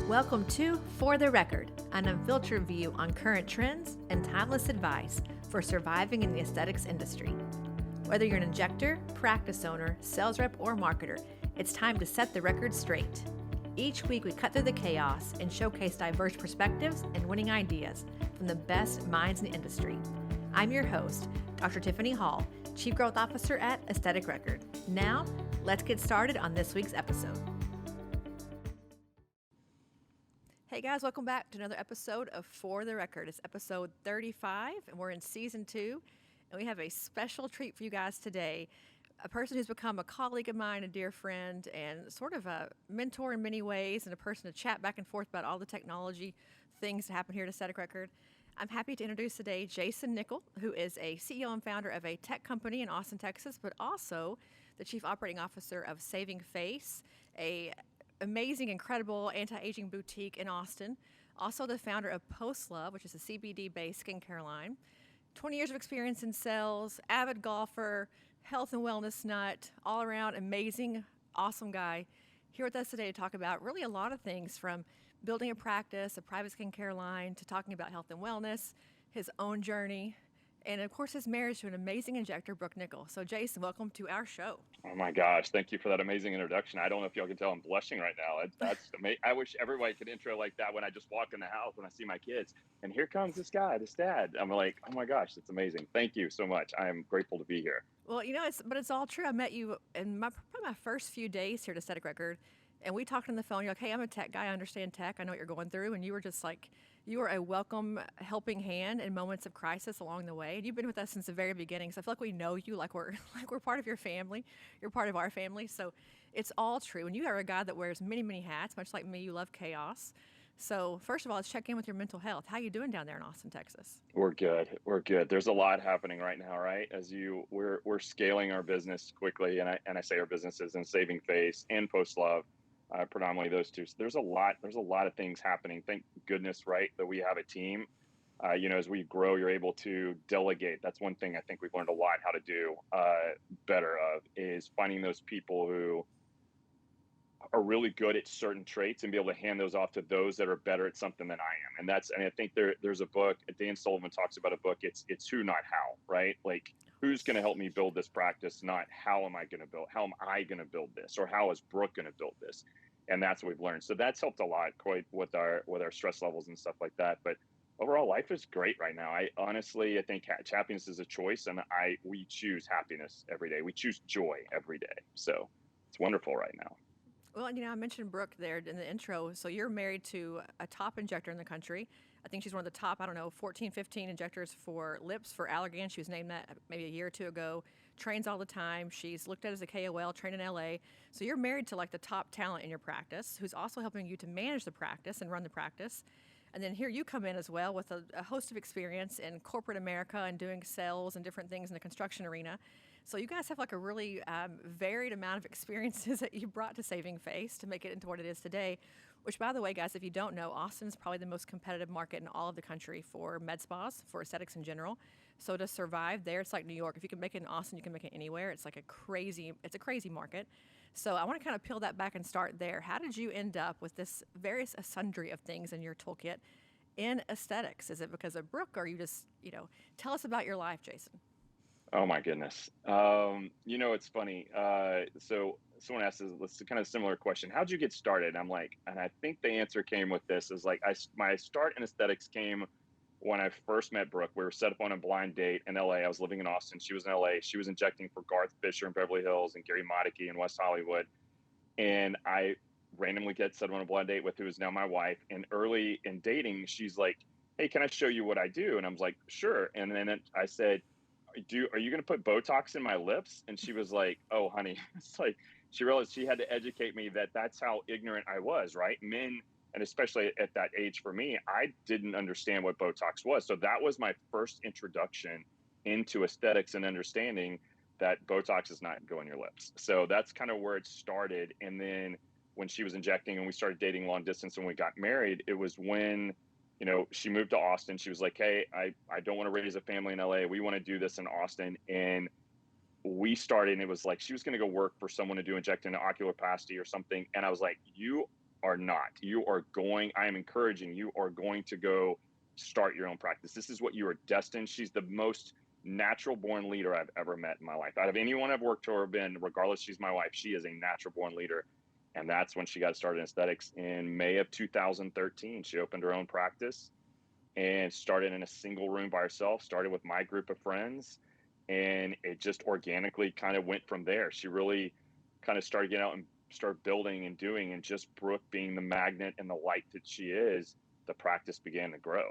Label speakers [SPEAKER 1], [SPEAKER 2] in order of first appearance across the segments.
[SPEAKER 1] Welcome to For the Record, an unfiltered view on current trends and timeless advice for surviving in the aesthetics industry. Whether you're an injector, practice owner, sales rep, or marketer, it's time to set the record straight. Each week, we cut through the chaos and showcase diverse perspectives and winning ideas from the best minds in the industry. I'm your host, Dr. Tiffany Hall, Chief Growth Officer at Aesthetic Record. Now, let's get started on this week's episode. Hey guys, welcome back to another episode of For the Record. It's episode 35, and we're in season 2, and we have a special treat for you guys today. A person who's become a colleague of mine, a dear friend, and sort of a mentor in many ways, and a person to chat back and forth about all the technology things that happen here at Aesthetic Record. I'm happy to introduce today Jason Nichol, who is a CEO and founder of a tech company in Austin, Texas, but also the Chief Operating Officer of Saving Face, a amazing, incredible anti-aging boutique in Austin. Also the founder of Post Love, which is a CBD-based skincare line. 20 years of experience in sales, avid golfer, health and wellness nut, all around amazing, awesome guy. Here with us today to talk about really a lot of things, from building a practice, a private skincare line, to talking about health and wellness, his own journey, and of course his marriage to an amazing injector, Brooke Nichol. So Jason, welcome to our show.
[SPEAKER 2] Oh my gosh, thank you for that amazing introduction. I don't know if y'all can tell I'm blushing right now. That's amazing. I wish everybody could intro like that when I just walk in the house, when I see my kids. And here comes this guy, this dad. I'm like, oh my gosh, that's amazing. Thank you so much. I am grateful to be here.
[SPEAKER 1] Well, it's all true. I met you in probably my first few days here at Aesthetic Record, and we talked on the phone. You're like, hey, I'm a tech guy. I understand tech. I know what you're going through. And you were just like, you were a welcome helping hand in moments of crisis along the way. And you've been with us since the very beginning. So I feel like we know you, like we're part of your family. You're part of our family. So it's all true. And you are a guy that wears many, many hats, much like me. You love chaos. So first of all, let's check in with your mental health. How you doing down there in Austin, Texas?
[SPEAKER 2] We're good. We're good. There's a lot happening right now, right? We're scaling our business quickly, and I say our businesses in Saving Face and Post Love. Predominantly those two. So there's a lot of things happening. Thank goodness, right, that we have a team. As we grow, you're able to delegate. That's one thing I think we've learned a lot how to do better of, is finding those people who are really good at certain traits and be able to hand those off to those that are better at something than I am. And I think there's a book, Dan Sullivan talks about a book. It's who, not how, right? Like, who's going to help me build this practice, not how am I going to build this, or how is Brooke going to build this? And that's what we've learned. So that's helped a lot quite with our stress levels and stuff like that. But overall, life is great right now. I think happiness is a choice, and we choose happiness every day. We choose joy every day. So it's wonderful right now.
[SPEAKER 1] Well, I mentioned Brooke there in the intro. So you're married to a top injector in the country. I think she's one of the top, 14, 15 injectors for lips for Allergan. She was named that maybe a year or two ago. Trains all the time. She's looked at as a KOL, trained in LA. So you're married to like the top talent in your practice, who's also helping you to manage the practice and run the practice. And then here you come in as well with a host of experience in corporate America and doing sales and different things in the construction arena. So you guys have like a really varied amount of experiences that you brought to Saving Face to make it into what it is today, which, by the way, guys, if you don't know, Austin is probably the most competitive market in all of the country for med spas, for aesthetics in general. So to survive there, it's like New York. If you can make it in Austin, you can make it anywhere. It's a crazy market. So I want to kind of peel that back and start there. How did you end up with this various sundry of things in your toolkit in aesthetics? Is it because of Brooke, or you just, tell us about your life, Jason?
[SPEAKER 2] Oh my goodness. It's funny. So someone asked this kind of similar question. How'd you get started? I'm like, and I think the answer came with this, is like, my start in aesthetics came when I first met Brooke. We were set up on a blind date in LA. I was living in Austin. She was in LA. She was injecting for Garth Fisher in Beverly Hills and Gary Modicke in West Hollywood. And I randomly get set up on a blind date with who is now my wife. And early in dating, she's like, hey, can I show you what I do? And I was like, sure. And then I said, are you going to put Botox in my lips? And she was like, oh, honey. It's like, she realized she had to educate me that that's how ignorant I was, right? Men, and especially at that age for me, I didn't understand what Botox was. So that was my first introduction into aesthetics and understanding that Botox is not going in your lips. So that's kind of where it started. And then when she was injecting and we started dating long distance and we got married, it was when she moved to Austin. She was like, hey, I don't want to raise a family in LA. We want to do this in Austin. And we started, and it was like she was going to go work for someone to do injecting an oculoplasty or something. And I was like, you are not. I am encouraging you are going to go start your own practice. This is what you are destined. She's the most natural born leader I've ever met in my life. Out of anyone I've worked for or been, regardless, she's my wife. She is a natural born leader. And that's when she got started in aesthetics in May of 2013. She opened her own practice and started in a single room by herself, started with my group of friends, and it just organically kind of went from there. She really kind of started getting out and started building and doing, and just Brooke being the magnet and the light that she is, the practice began to grow.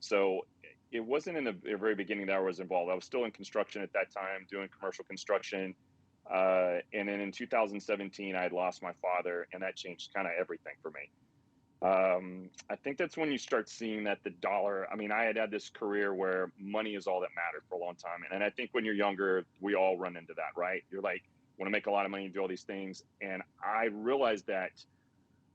[SPEAKER 2] So it wasn't in the very beginning that I was involved. I was still in construction at that time, doing commercial construction. And then in 2017, I had lost my father, and that changed kind of everything for me. I think that's when you start seeing that the dollar, I mean, I had this career where money is all that mattered for a long time. And I think when you're younger, we all run into that, right? You're like, want to make a lot of money and do all these things. And I realized that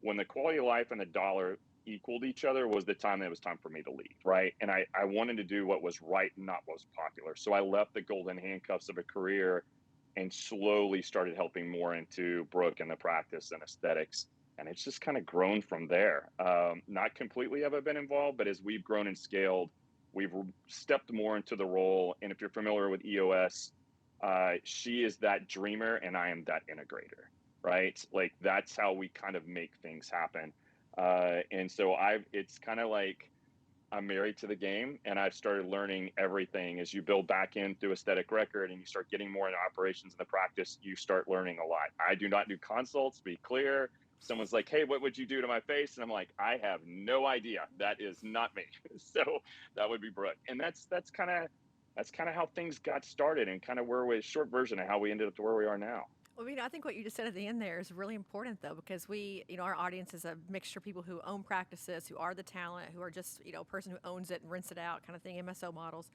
[SPEAKER 2] when the quality of life and the dollar equaled each other was the time that it was time for me to leave, right? And I wanted to do what was right, not what was popular. So I left the golden handcuffs of a career and slowly started helping more into Brooke and the practice and aesthetics. And it's just kind of grown from there. Not completely have I been involved, but as we've grown and scaled, we've stepped more into the role. And if you're familiar with EOS, she is that dreamer and I am that integrator, right? Like that's how we kind of make things happen. And so it's kind of like I'm married to the game, and I've started learning everything. As you build back in through aesthetic record and you start getting more into operations in the practice, you start learning a lot. I do not do consults, be clear. Someone's like, hey, what would you do to my face? And I'm like, I have no idea. That is not me. So that would be Brooke. And that's kind of how things got started, and kind of where we, short version of how we ended up to where we are now.
[SPEAKER 1] Well, I think what you just said at the end there is really important, though, because our audience is a mixture of people who own practices, who are the talent, who are just, a person who owns it and rents it out kind of thing, MSO models.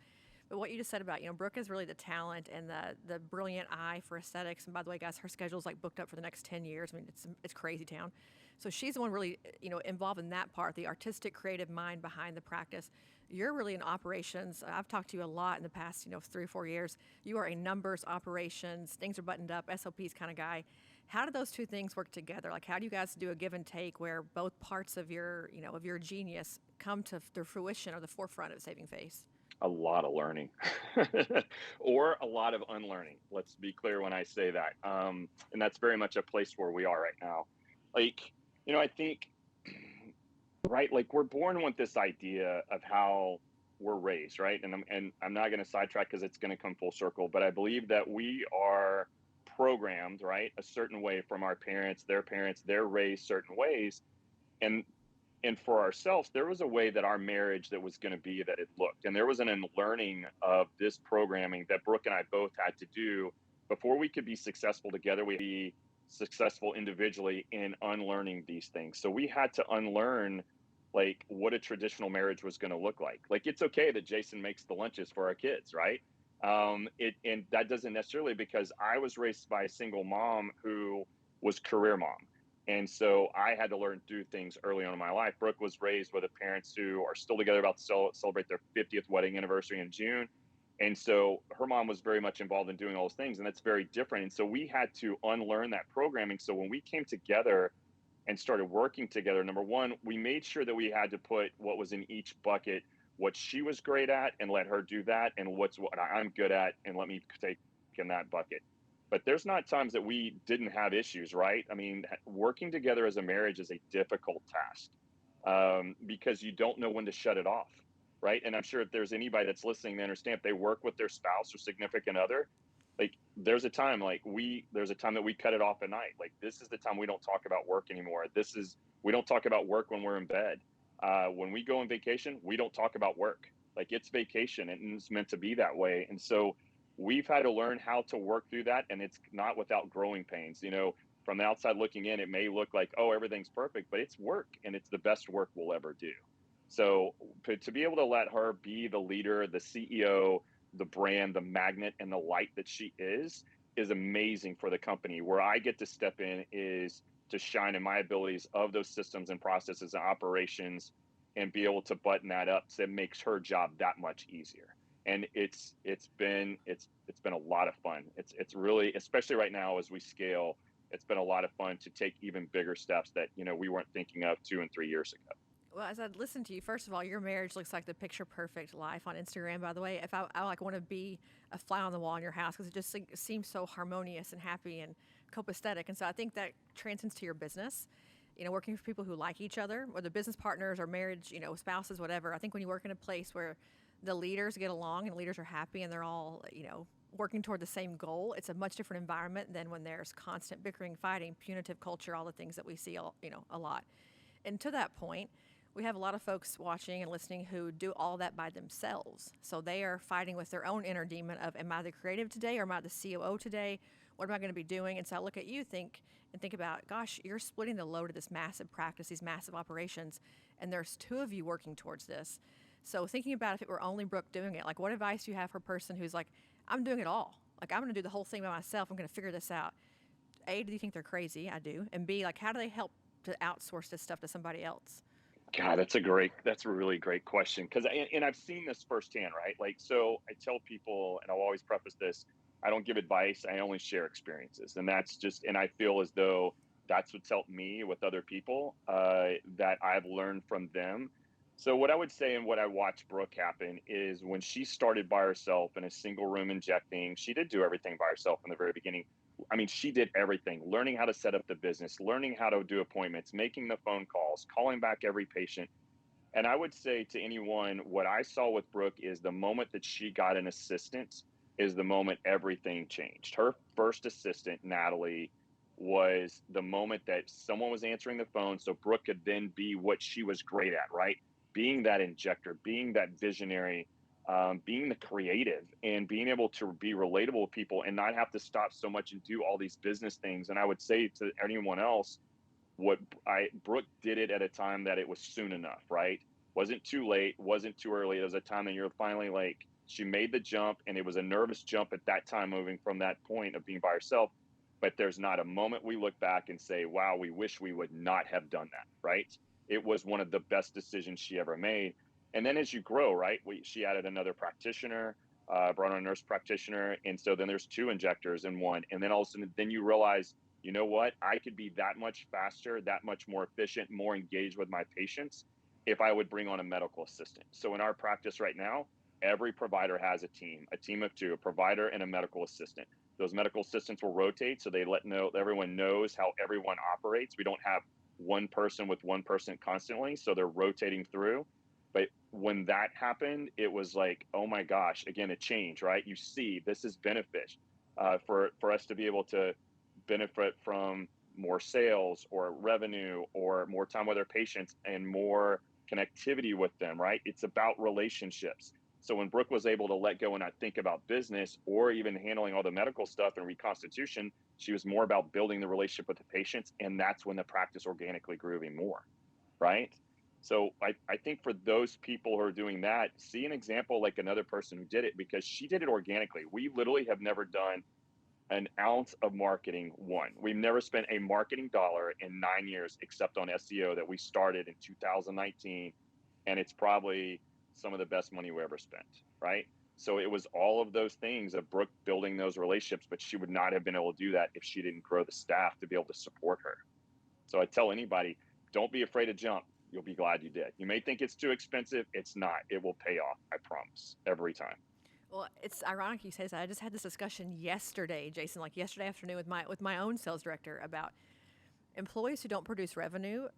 [SPEAKER 1] But what you just said about, Brooke is really the talent and the brilliant eye for aesthetics. And by the way, guys, her schedule's like booked up for the next 10 years. I mean, it's crazy town. So she's the one really, involved in that part, the artistic, creative mind behind the practice. You're really in operations. I've talked to you a lot in the past, 3 or 4 years. You are a numbers, operations, things are buttoned up, SOPs kind of guy. How do those two things work together? Like, how do you guys do a give and take where both parts of your, of your genius come to their fruition or the forefront of saving face?
[SPEAKER 2] A lot of learning or a lot of unlearning. Let's be clear when I say that. And that's very much a place where we are right now. Like, I think, right, like we're born with this idea of how we're raised, right? And I'm not going to sidetrack because it's going to come full circle, but I believe that we are programmed, right, a certain way from our parents, they're raised certain ways. And for ourselves, there was a way that our marriage that was going to be that it looked. And there was an unlearning of this programming that Brooke and I both had to do before we could be successful together. We'd be successful individually in unlearning these things. So we had to unlearn like what a traditional marriage was going to look like. Like, it's okay that Jason makes the lunches for our kids, right? And that doesn't necessarily, because I was raised by a single mom who was career mom. And so I had to learn to do things early on in my life. Brooke was raised with parents who are still together, about to celebrate their 50th wedding anniversary in June. And so her mom was very much involved in doing all those things. And that's very different. And so we had to unlearn that programming. So when we came together and started working together, number one, we made sure that we had to put what was in each bucket, what she was great at, and let her do that, and what's what I'm good at, and let me take in that bucket. But there's not times that we didn't have issues, right? I mean, working together as a marriage is a difficult task because you don't know when to shut it off, right? And I'm sure if there's anybody that's listening, they understand if they work with their spouse or significant other, like there's a time that we cut it off at night. Like, this is the time we don't talk about work anymore. We don't talk about work when we're in bed. When we go on vacation, we don't talk about work. Like, it's vacation and it's meant to be that way. And so we've had to learn how to work through that, and it's not without growing pains. From the outside looking in, it may look like, oh, everything's perfect, but it's work, and it's the best work we'll ever do. So to be able to let her be the leader, the CEO, the brand, the magnet, and the light that she is amazing for the company. Where I get to step in is to shine in my abilities of those systems and processes and operations, and be able to button that up, so it makes her job that much easier. And it's been a lot of fun. It's really, especially right now as we scale, it's been a lot of fun to take even bigger steps that, we weren't thinking of 2 and 3 years ago.
[SPEAKER 1] Well, as I listen to you, first of all, your marriage looks like the picture perfect life on Instagram. By the way, if I like want to be a fly on the wall in your house because it just seems so harmonious and happy and copacetic, and so I think that transcends to your business. Working for people who like each other, whether business partners or marriage, spouses, whatever. I think when you work in a place where the leaders get along and leaders are happy and they're all, working toward the same goal, it's a much different environment than when there's constant bickering, fighting, punitive culture, all the things that we see, a lot. And to that point, we have a lot of folks watching and listening who do all that by themselves. So they are fighting with their own inner demon of, am I the creative today or am I the COO today? What am I going to be doing? And so I look at you, think about, gosh, you're splitting the load of this massive practice, these massive operations, and there's two of you working towards this. So thinking about if it were only Brooke doing it, like what advice do you have for a person who's like, I'm doing it all. Like I'm going to do the whole thing by myself. I'm going to figure this out. A, do you think they're crazy? I do. And B, like how do they help to outsource this stuff to somebody else?
[SPEAKER 2] God, that's a really great question. And I've seen this firsthand, right? Like, so I tell people, and I'll always preface this, I don't give advice. I only share experiences. And I feel as though that's what's helped me with other people, that I've learned from them. So what I would say and what I watched Brooke happen is when she started by herself in a single room injecting, she did do everything by herself in the very beginning. I mean, she did everything, learning how to set up the business, learning how to do appointments, making the phone calls, calling back every patient. And I would say to anyone, what I saw with Brooke is the moment that she got an assistant is the moment everything changed. Her first assistant, Natalie, was the moment that someone was answering the phone. So Brooke could then be what she was great at, right? Being that injector, being that visionary, being the creative, and being able to be relatable with people and not have to stop so much and do all these business things. And I would say to anyone else, Brooke did it at a time that it was soon enough, right? Wasn't too late, wasn't too early. It was a time that you're finally like, she made the jump, and it was a nervous jump at that time, moving from that point of being by herself. But there's not a moment we look back and say, wow, we wish we would not have done that, right? It was one of the best decisions she ever made. And then as you grow, right, she added another practitioner, brought on a nurse practitioner. And so then there's two injectors in one. And then all of a sudden, then you realize, you know what, I could be that much faster, that much more efficient, more engaged with my patients if I would bring on a medical assistant. So in our practice right now, every provider has a team of two, a provider and a medical assistant. Those medical assistants will rotate, so everyone knows how everyone operates. We don't have one person with one person constantly, so they're rotating through. But when that happened, it was like, oh my gosh, again, a change, right? You see, this is benefit for us to be able to benefit from more sales or revenue or more time with our patients and more connectivity with them, right? It's about relationships. So when Brooke was able to let go and not think about business or even handling all the medical stuff and reconstitution, she was more about building the relationship with the patients. And that's when the practice organically grew even more, right? So I think for those people who are doing that, see an example like another person who did it, because she did it organically. We literally have never done an ounce of marketing. We've never spent a marketing dollar in 9 years except on SEO that we started in 2019. And it's probably some of the best money we ever spent, right? So it was all of those things of Brooke building those relationships, but she would not have been able to do that if she didn't grow the staff to be able to support her. So I tell anybody, don't be afraid to jump. You'll be glad you did. You may think it's too expensive. It's not. It will pay off. I promise. Every time.
[SPEAKER 1] Well, it's ironic you say that. I just had this discussion yesterday, Jason, like yesterday afternoon with my own sales director about employees who don't produce revenue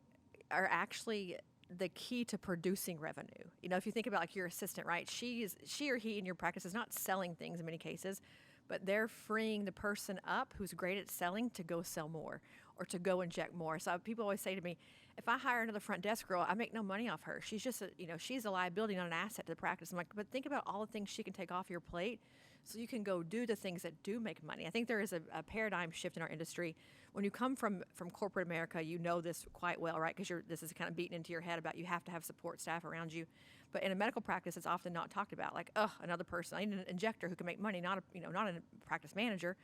[SPEAKER 1] are actually the key to producing revenue. If you think about like your assistant, right? She or he in your practice is not selling things in many cases, but they're freeing the person up who's great at selling to go sell more or to go inject more. So people always say to me, if I hire another front desk girl, I make no money off her. She's just she's a liability, not an asset to the practice. I'm like, but think about all the things she can take off your plate so you can go do the things that do make money. I think there is a paradigm shift in our industry. When you come from corporate America, you know this quite well, right? Because this is kind of beaten into your head about you have to have support staff around you. But in a medical practice, it's often not talked about. Like, another person. I need an injector who can make money, not a practice manager.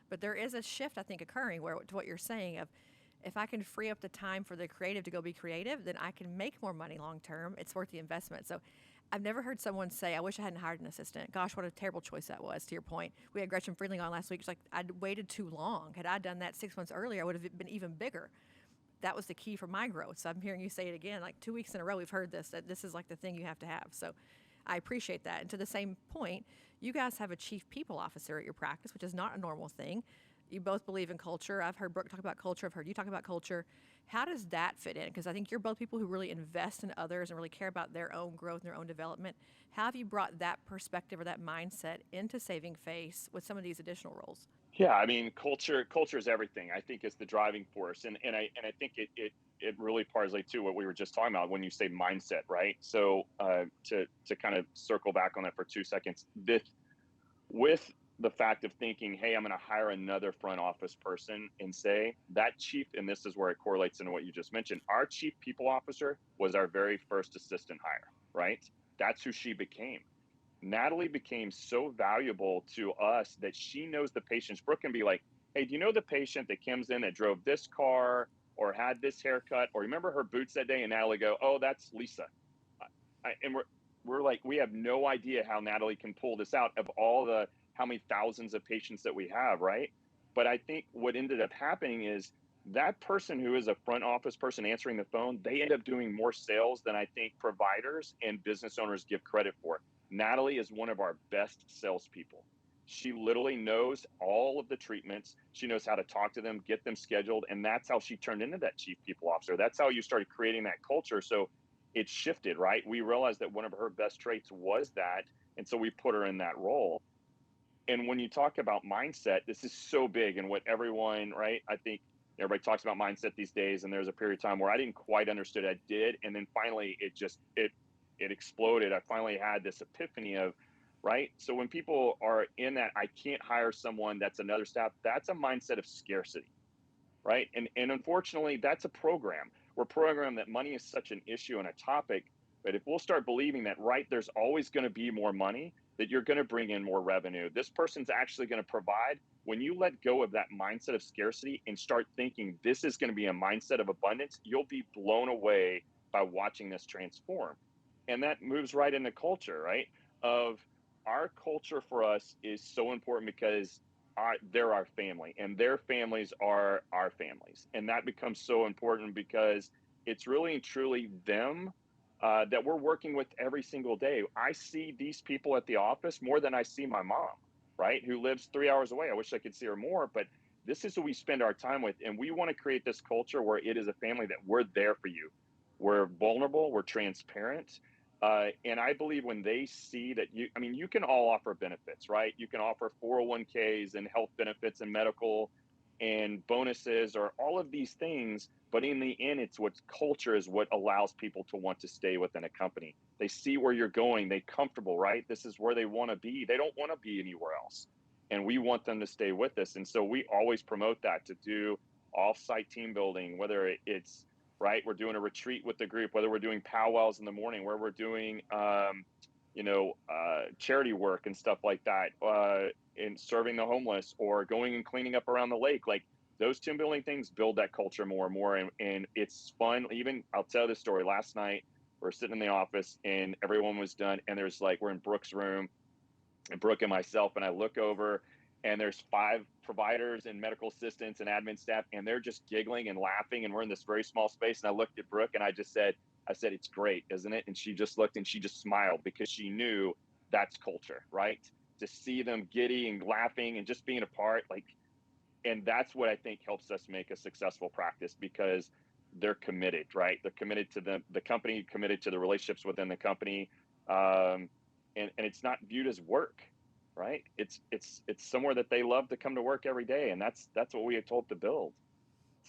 [SPEAKER 1] But there is a shift, I think, occurring where to what you're saying of, if I can free up the time for the creative to go be creative, then I can make more money long term. It's worth the investment. So I've never heard someone say, I wish I hadn't hired an assistant. Gosh, what a terrible choice that was, to your point. We had Gretchen Friedling on last week. She's like, I'd waited too long. Had I done that 6 months earlier, I would have been even bigger. That was the key for my growth. So I'm hearing you say it again, like 2 weeks in a row, we've heard this, that this is like the thing you have to have. So I appreciate that. And to the same point, you guys have a chief people officer at your practice, which is not a normal thing. You both believe in culture. I've heard Brooke talk about culture. I've heard you talk about culture. How does that fit in? Because I think you're both people who really invest in others and really care about their own growth and their own development. How have you brought that perspective or that mindset into Saving Face with some of these additional roles?
[SPEAKER 2] Yeah, I mean, culture is everything. I think it's the driving force, and I think it really parlays to what we were just talking about when you say mindset, right? So to kind of circle back on that for 2 seconds, this with the fact of thinking, hey, I'm going to hire another front office person, and say that chief, and this is where it correlates into what you just mentioned. Our chief people officer was our very first assistant hire, right? That's who she became. Natalie became so valuable to us that she knows the patients. Brooke can be like, hey, do you know the patient that comes in that drove this car or had this haircut, or remember her boots that day? And Natalie go, oh, that's Lisa. And we're like, we have no idea how Natalie can pull this out of all the, how many thousands of patients that we have, right? But I think what ended up happening is that person who is a front office person answering the phone, they end up doing more sales than I think providers and business owners give credit for. Natalie is one of our best salespeople. She literally knows all of the treatments. She knows how to talk to them, get them scheduled. And that's how she turned into that chief people officer. That's how you started creating that culture. So it shifted, right? We realized that one of her best traits was that. And so we put her in that role. And when you talk about mindset, this is so big, and what everyone, right? I think everybody talks about mindset these days, and there's a period of time where I didn't quite understand. I did, and then finally it exploded. I finally had this epiphany of, right? So when people are in that, I can't hire someone that's another staff, that's a mindset of scarcity, right? And unfortunately, that's a program. We're programmed that money is such an issue and a topic, but if we'll start believing that, right, there's always going to be more money, that you're going to bring in more revenue, this person's actually going to provide. When you let go of that mindset of scarcity and start thinking this is going to be a mindset of abundance, you'll be blown away by watching this transform. And that moves right into culture, right? Of our culture for us is so important because they're our family, and their families are our families. And that becomes so important because it's really and truly them that we're working with every single day. I see these people at the office more than I see my mom, right? Who lives 3 hours away. I wish I could see her more, but this is who we spend our time with. And we want to create this culture where it is a family that we're there for you. We're vulnerable, we're transparent. And I believe when they see that you can all offer benefits, right? You can offer 401ks and health benefits and medical and bonuses or all of these things. But in the end, it's what culture is what allows people to want to stay within a company. They see where you're going, they're comfortable, right? This is where they want to be. They don't want to be anywhere else. And we want them to stay with us. And so we always promote that, to do off-site team building, whether it's, right, we're doing a retreat with the group, whether we're doing powwows in the morning, where we're doing, charity work and stuff like that, in serving the homeless or going and cleaning up around the lake. Like, those team building things build that culture more and more. And it's fun. Even, I'll tell this story. Last night, we're sitting in the office and everyone was done. And there's like, we're in Brooke's room, and Brooke and myself, and I look over and there's 5 providers and medical assistants and admin staff, and they're just giggling and laughing. And we're in this very small space. And I looked at Brooke and I said, it's great, isn't it? And she just looked and she just smiled, because she knew that's culture, right? To see them giddy and laughing and just being a part, like, and that's what I think helps us make a successful practice, because they're committed, right? They're committed to the company, committed to the relationships within the company. And it's not viewed as work, right? It's somewhere that they love to come to work every day. And that's what we are told to build.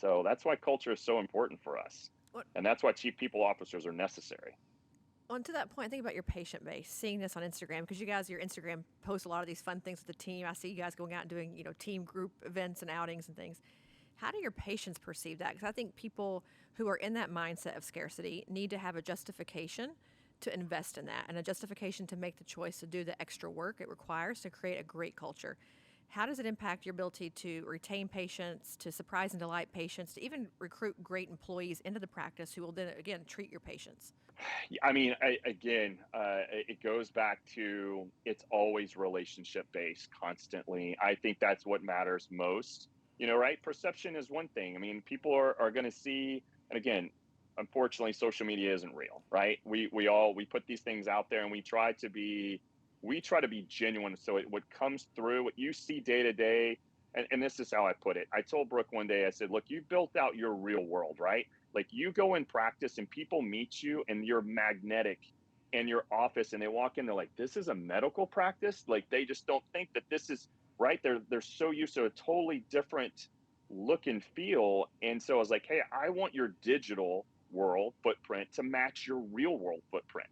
[SPEAKER 2] So that's why culture is so important for us.
[SPEAKER 1] What,
[SPEAKER 2] And that's why chief people officers are necessary.
[SPEAKER 1] On to that point, think about your patient base, seeing this on Instagram, because you guys, your Instagram posts a lot of these fun things with the team. I see you guys going out and doing, team group events and outings and things. How do your patients perceive that? Because I think people who are in that mindset of scarcity need to have a justification to invest in that, and a justification to make the choice to do the extra work it requires to create a great culture. how does it impact your ability to retain patients, to surprise and delight patients, to even recruit great employees into the practice who will then, again, treat your patients?
[SPEAKER 2] I mean, again, it goes back to it's always relationship based constantly. I think that's what matters most. Right? Perception is one thing. I mean, people are going to see, and again, unfortunately, social media isn't real, right? We put these things out there, and we try to be genuine. So what comes through, what you see day to day, and this is how I put it. I told Brooke one day, I said, look, you built out your real world, right? Like you go in practice and people meet you and you're magnetic in your office and they walk in, they're like, this is a medical practice. Like they just don't think that this is right. They're so used to a totally different look and feel. And so I was like, hey, I want your digital world footprint to match your real world footprint.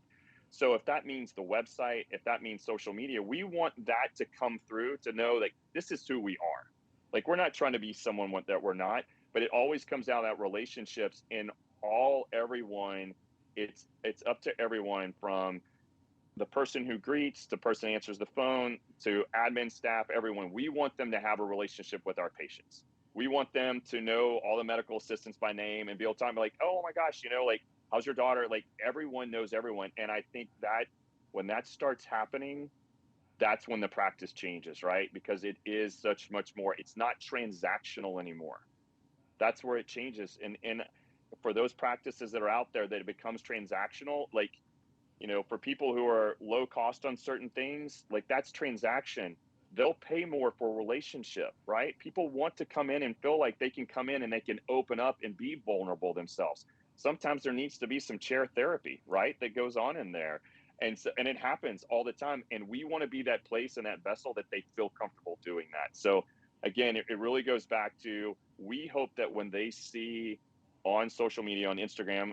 [SPEAKER 2] So if that means the website, if that means social media, we want that to come through to know that this is who we are. Like we're not trying to be someone that we're not, but it always comes down to that relationships in everyone. It's up to everyone from the person who greets, the person who answers the phone, to admin staff, everyone. We want them to have a relationship with our patients. We want them to know all the medical assistants by name and be able to talk like, oh my gosh, like, how's your daughter? Like everyone knows everyone. And I think that when that starts happening, that's when the practice changes, right? Because it is such much more, it's not transactional anymore. That's where it changes. And for those practices that are out there that it becomes transactional, like, for people who are low cost on certain things, like that's transaction. They'll pay more for relationship, right? People want to come in and feel like they can come in and they can open up and be vulnerable themselves. Sometimes there needs to be some chair therapy, right? That goes on in there. And it happens all the time. And we want to be that place and that vessel that they feel comfortable doing that. So again, it really goes back to, we hope that when they see on social media, on Instagram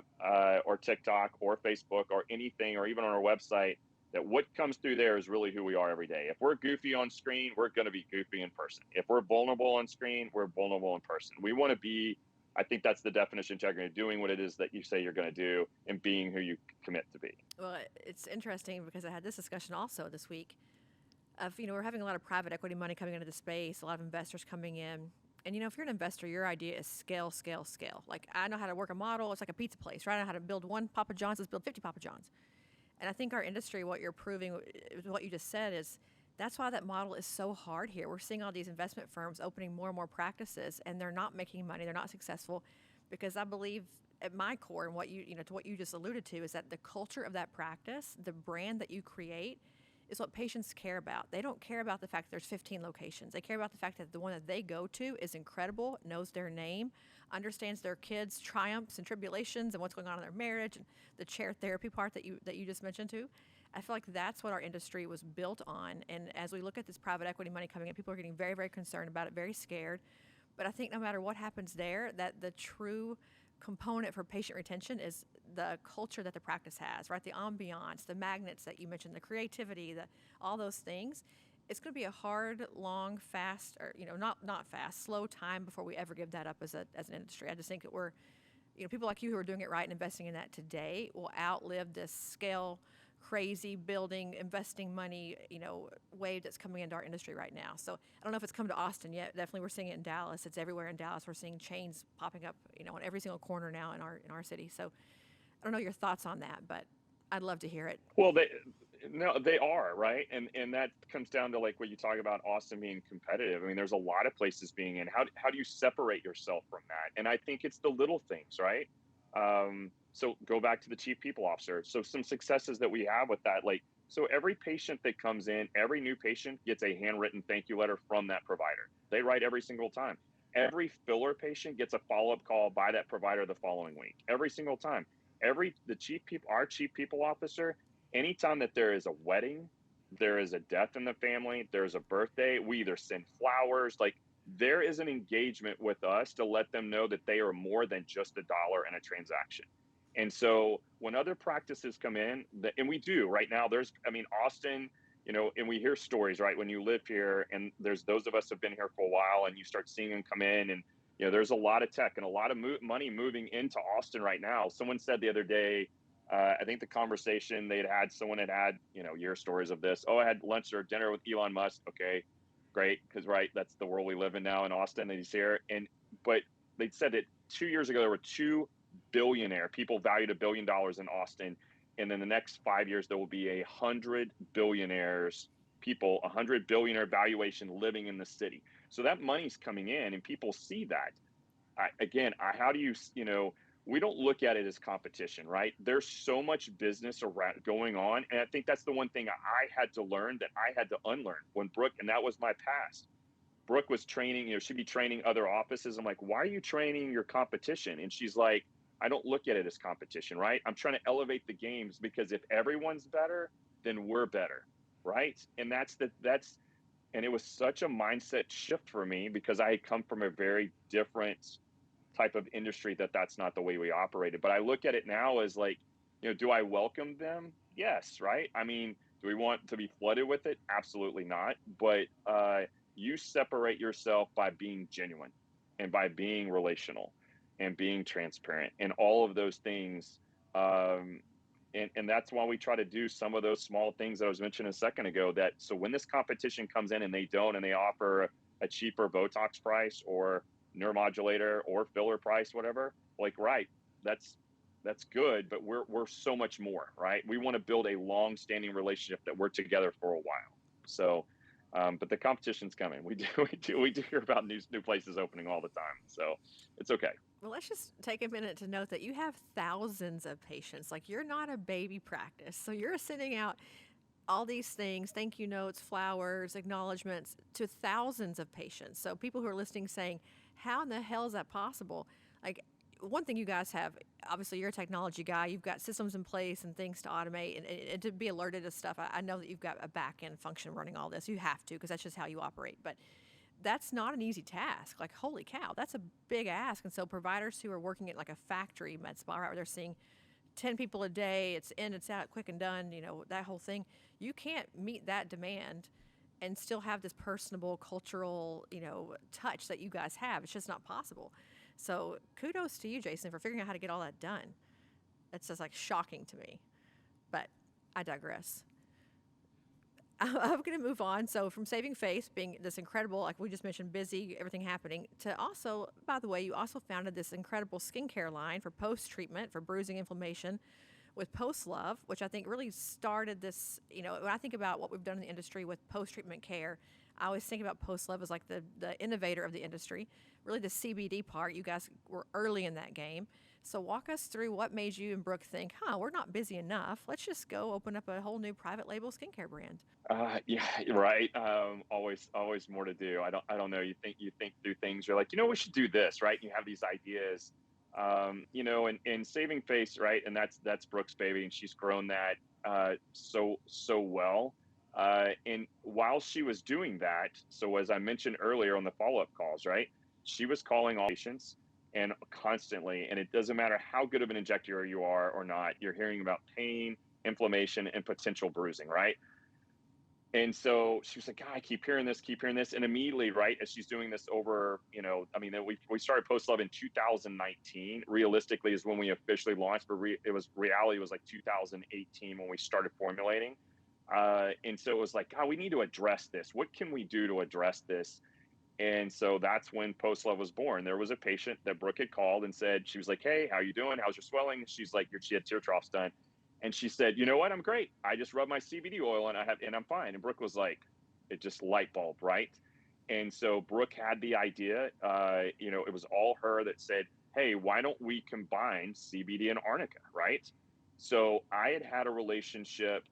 [SPEAKER 2] or TikTok or Facebook or anything, or even on our website, that what comes through there is really who we are every day. If we're goofy on screen, we're going to be goofy in person. If we're vulnerable on screen, we're vulnerable in person. We want to be, I think that's the definition of integrity, doing what it is that you say you're going to do and being who you commit to be.
[SPEAKER 1] Well, it's interesting because I had this discussion also this week of, we're having a lot of private equity money coming into the space, a lot of investors coming in. And, if you're an investor, your idea is scale, scale, scale. Like, I know how to work a model. It's like a pizza place, right? I know how to build one Papa John's, let's build 50 Papa John's. And I think our industry, what you're proving, what you just said, is that's why that model is so hard here. We're seeing all these investment firms opening more and more practices, and they're not making money. They're not successful because I believe at my core, and what to what you just alluded to, is that the culture of that practice, the brand that you create, is what patients care about. They don't care about the fact that there's 15 locations. They care about the fact that the one that they go to is incredible, knows their name, understands their kids' triumphs and tribulations and what's going on in their marriage, and the chair therapy part that you just mentioned too. I feel like that's what our industry was built on. And as we look at this private equity money coming in, people are getting very, very concerned about it, very scared. But I think no matter what happens there, that the true component for patient retention is the culture that the practice has, right? The ambiance, the magnets that you mentioned, the creativity, all those things. It's going to be a hard, long, fast, or not fast, slow time before we ever give that up as an industry. I just think that we're, people like you who are doing it right and investing in that today will outlive this scale, crazy building, investing money, wave that's coming into our industry right now. So I don't know if it's come to Austin yet. Definitely we're seeing it in Dallas. It's everywhere in Dallas. We're seeing chains popping up, on every single corner now in our city. So I don't know your thoughts on that, but I'd love to hear it.
[SPEAKER 2] Well, they are, right, and that comes down to like what you talk about, Austin being competitive. I mean, there's a lot of places being in. How do you separate yourself from that? And I think it's the little things, right? So go back to the chief people officer. So some successes that we have with that, like, so every patient that comes in, every new patient gets a handwritten thank you letter from that provider. They write every single time. Every filler patient gets a follow-up call by that provider the following week, every single time. Our chief people officer, anytime that there is a wedding, there is a death in the family, there's a birthday, we either send flowers, like there is an engagement with us to let them know that they are more than just a dollar and a transaction. And so when other practices come in, and we do right now, Austin, and we hear stories, right? When you live here, and there's those of us who've been here for a while, and you start seeing them come in, and there's a lot of tech and a lot of money moving into Austin right now. Someone said the other day, I think the conversation someone had, your stories of this. Oh, I had lunch or dinner with Elon Musk. Okay. Great, because right, that's the world we live in now in Austin, and he's here. And but they said that 2 years ago there were two billionaire people valued $1 billion in Austin, and in the next 5 years there will be 100 billionaires, people, 100 billionaire valuation living in the city. So that money's coming in, and people see that. How do you, we don't look at it as competition, right? There's so much business around going on. And I think that's the one thing I had to learn, that I had to unlearn when Brooke, and that was my past. Brooke was training, she'd be training other offices. I'm like, why are you training your competition? And she's like, I don't look at it as competition, right? I'm trying to elevate the games, because if everyone's better, then we're better, right? And and it was such a mindset shift for me, because I had come from a very different type of industry that's not the way we operated. But I look at it now as like, do I welcome them? Yes, right? I mean, do we want to be flooded with it? Absolutely not. But you separate yourself by being genuine, and by being relational, and being transparent, and all of those things. And that's why we try to do some of those small things that I was mentioning a second ago, that so when this competition comes in and they offer a cheaper Botox price, or neuromodulator, or filler price, whatever, like, right, that's good, but we're so much more, right? We want to build a long-standing relationship, that we're together for a while. So but the competition's coming. We do hear about new places opening all the time, so it's okay.
[SPEAKER 1] Well, let's just take a minute to note that you have thousands of patients. Like, you're not a baby practice. So you're sending out all these things, thank you notes, flowers, acknowledgments, to thousands of patients. So people who are listening saying, how in the hell is that possible? Like, one thing you guys have, obviously you're a technology guy, you've got systems in place and things to automate and to be alerted to stuff. I know that you've got a back end function running all this. You have to, because that's just how you operate. But that's not an easy task. Like, holy cow, that's a big ask. And so providers who are working at like a factory med spa, right, where they're seeing 10 people a day, it's in, it's out, quick and done, that whole thing, you can't meet that demand and still have this personable cultural, touch that you guys have. It's just not possible. So kudos to you, Jason, for figuring out how to get all that done. It's just like shocking to me, but I digress. I'm going to move on. So, from saving face, being this incredible, like we just mentioned, busy, everything happening, to also, by the way, you also founded this incredible skincare line for post treatment for bruising, inflammation, with Post Love, which I think really started this. When I think about what we've done in the industry with post treatment care, I always think about Post Love as like the innovator of the industry, really the CBD part. You guys were early in that game. So walk us through what made you and Brooke think, we're not busy enough. Let's just go open up a whole new private label skincare brand.
[SPEAKER 2] Yeah, right. Always more to do. I don't know. You think through things. You're like, we should do this, right? You have these ideas, and saving face, right? And that's Brooke's baby, and she's grown that so well. And while she was doing that, so as I mentioned earlier on the follow-up calls, right? She was calling all patients, and constantly, and it doesn't matter how good of an injector you are or not, you're hearing about pain, inflammation, and potential bruising, right? And so she was like, God, I keep hearing this. And immediately, right, as she's doing this over, we started Post Love in 2019. Realistically is when we officially launched, but reality was like 2018 when we started formulating. And so it was like, God, we need to address this. What can we do to address this? And so that's when Post Love was born. There was a patient that Brooke had called and said, she was like, hey, how you doing? How's your swelling? She's like, she had tear troughs done. And she said, you know what? I'm great. I just rub my CBD oil and I'm fine. And Brooke was like, it just light bulb, right? And so Brooke had the idea, it was all her that said, hey, why don't we combine CBD and arnica, right? So I had a relationship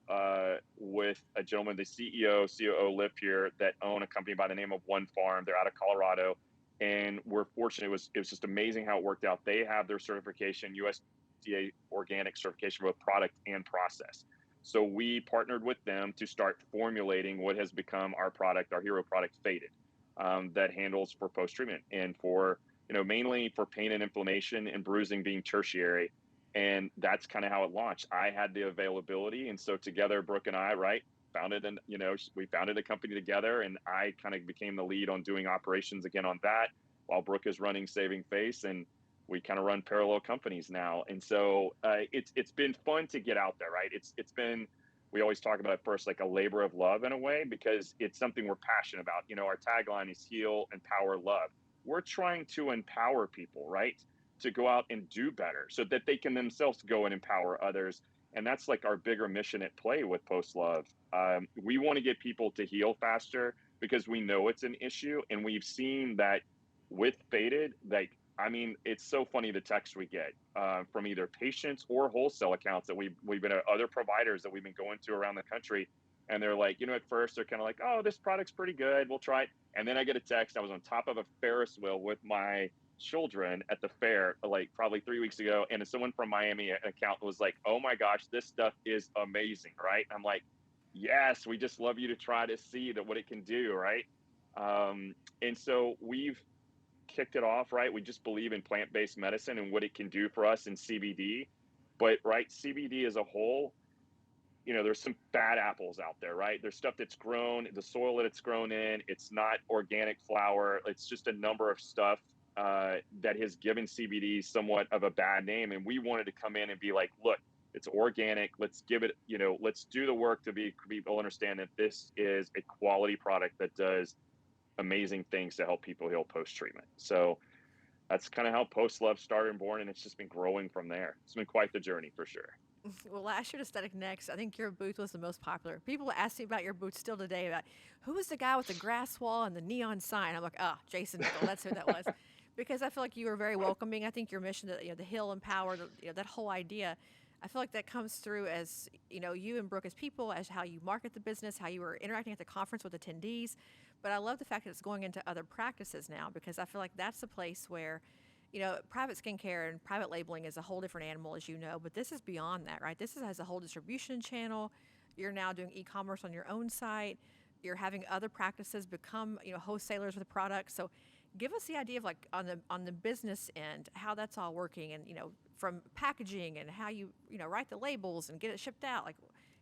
[SPEAKER 2] with a gentleman, the CEO, COO live here, that own a company by the name of One Farm. They're out of Colorado. And we're fortunate. It was just amazing how it worked out. They have their certification, USDA organic certification, both product and process. So we partnered with them to start formulating what has become our product, our hero product, Faded, that handles for post-treatment and for, mainly for pain and inflammation and bruising being tertiary. And that's kind of how it launched. I had the availability. And so together, Brooke and I, right, we founded a company together, and I kind of became the lead on doing operations again on that, while Brooke is running Saving Face, and we kind of run parallel companies now. And so it's been fun to get out there, right? It's been we always talk about it first like a labor of love in a way, because it's something we're passionate about. Our tagline is heal, empower, love. We're trying to empower people, right? To go out and do better so that they can themselves go and empower others. And that's like our bigger mission at play with Post Love. We want to get people to heal faster because we know it's an issue. And we've seen that with Faded, like, I mean, it's so funny the text we get from either patients or wholesale accounts that we've been at other providers that we've been going to around the country. And they're like, at first they're kind of like, oh, this product's pretty good. We'll try it. And then I get a text. I was on top of a Ferris wheel with my children at the fair, like probably 3 weeks ago. And someone from Miami account was like, oh my gosh, this stuff is amazing. Right. I'm like, yes, we just love you to try to see that what it can do. Right. And so we've kicked it off, right? We just believe in plant-based medicine and what it can do for us in CBD. But right, CBD as a whole, there's some bad apples out there, right? There's stuff that's grown, the soil that it's grown in, it's not organic flower. It's just a number of stuff that has given CBD somewhat of a bad name. And we wanted to come in and be like, look, it's organic. Let's give it, let's do the work to be people understand that this is a quality product that does amazing things to help people heal post-treatment. So that's kind of how Post Love started and born, and it's just been growing from there. It's been quite the journey for sure.
[SPEAKER 1] Well, last year at Aesthetic Next, I think your booth was the most popular. People ask me about your booth still today about who was the guy with the grass wall and the neon sign. I'm like, Jason Nichol, that's who that was. Because I feel like you were very welcoming. I think your mission, the heal, empower, that whole idea, I feel like that comes through as, you and Brooke as people, as how you market the business, how you were interacting at the conference with attendees. But I love the fact that it's going into other practices now, because I feel like that's the place where, private skincare and private labeling is a whole different animal, as you know, but this is beyond that, right? This has a whole distribution channel. You're now doing e-commerce on your own site. You're having other practices become, wholesalers with the product. So give us the idea of like on the business end, how that's all working, and, from packaging and how you, write the labels and get it shipped out. Like,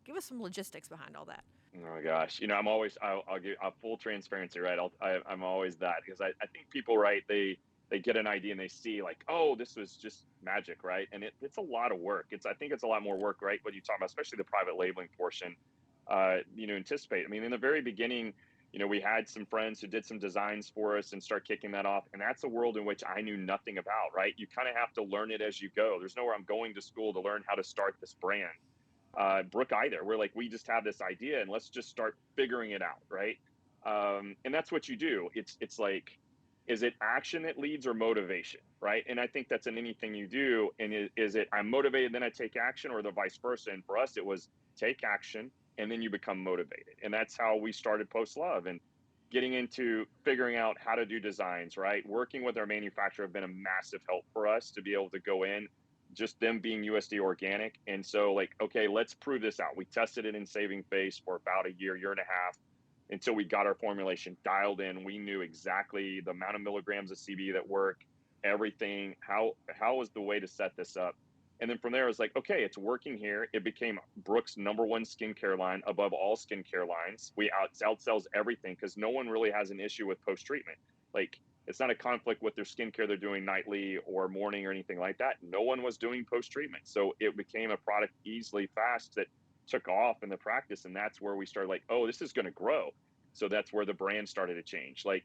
[SPEAKER 1] give us some logistics behind all that.
[SPEAKER 2] Oh my gosh, I'll give a full transparency, right? I'm always that, because I think people, right, they get an idea and they see like, oh, this was just magic, right? And it's a lot of work. I think it's a lot more work, right? What you talk about, especially the private labeling portion, anticipate. I mean, in the very beginning, we had some friends who did some designs for us and start kicking that off. And that's a world in which I knew nothing about, right? You kind of have to learn it as you go. There's nowhere I'm going to school to learn how to start this brand. Brooke either. We're like, we just have this idea and let's just start figuring it out, right? And that's what you do. It's like, is it action that leads or motivation, right? And I think that's in anything you do. And is it I'm motivated, then I take action, or the vice versa? And for us, it was take action and then you become motivated. And that's how we started Post Love, and getting into figuring out how to do designs, right? Working with our manufacturer have been a massive help for us to be able to go in, just them being USD organic. And so like, okay, let's prove this out. We tested it in Saving Face for about a year and a half until we got our formulation dialed in. We knew exactly the amount of milligrams of CBD that work, everything, how was the way to set this up. And then from there, I was like, okay, it's working here. It became Brooke's #1 skincare line above all skincare lines. We outsells everything because no one really has an issue with post-treatment. Like, it's not a conflict with their skincare they're doing nightly or morning or anything like that. No one was doing post-treatment. So it became a product easily fast that took off in the practice. And that's where we started like, oh, this is going to grow. So that's where the brand started to change. Like,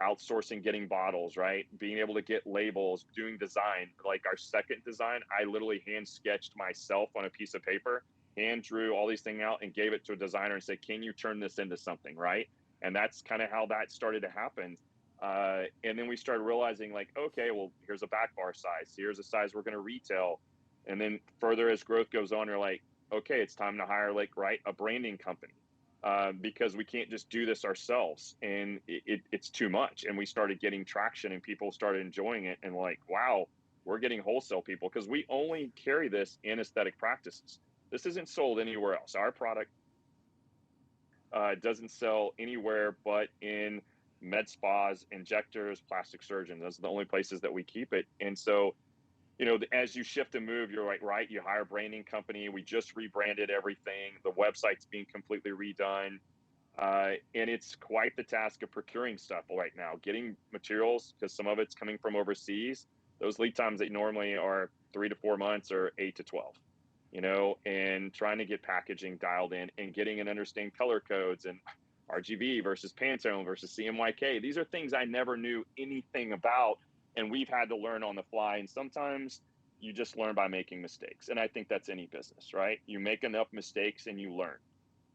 [SPEAKER 2] outsourcing, getting bottles, right? Being able to get labels, doing design. Like our second design, I literally hand sketched myself on a piece of paper, hand drew all these things out and gave it to a designer and said, can you turn this into something, right? And that's kind of how that started to happen. And then we started realizing like, okay, well, here's a back bar size. Here's a size we're going to retail. And then further as growth goes on, you're like, okay, it's time to hire like, right, a branding company. Because we can't just do this ourselves, and it's too much. And we started getting traction and people started enjoying it, and like, wow, we're getting wholesale people, because we only carry this in aesthetic practices. This isn't sold anywhere else. Our product doesn't sell anywhere but in med spas, injectors, plastic surgeons. Those are the only places that we keep it. And so, as you shift and move, you're like, right, you hire a branding company. We just rebranded everything. The website's being completely redone. And it's quite the task of procuring stuff right now, getting materials, because some of it's coming from overseas. Those lead times that normally are 3 to 4 months are 8 to 12. and trying to get packaging dialed in and getting and understanding color codes and RGB versus Pantone versus CMYK. These are things I never knew anything about, and we've had to learn on the fly. And sometimes you just learn by making mistakes. And I think that's any business, right? You make enough mistakes and you learn,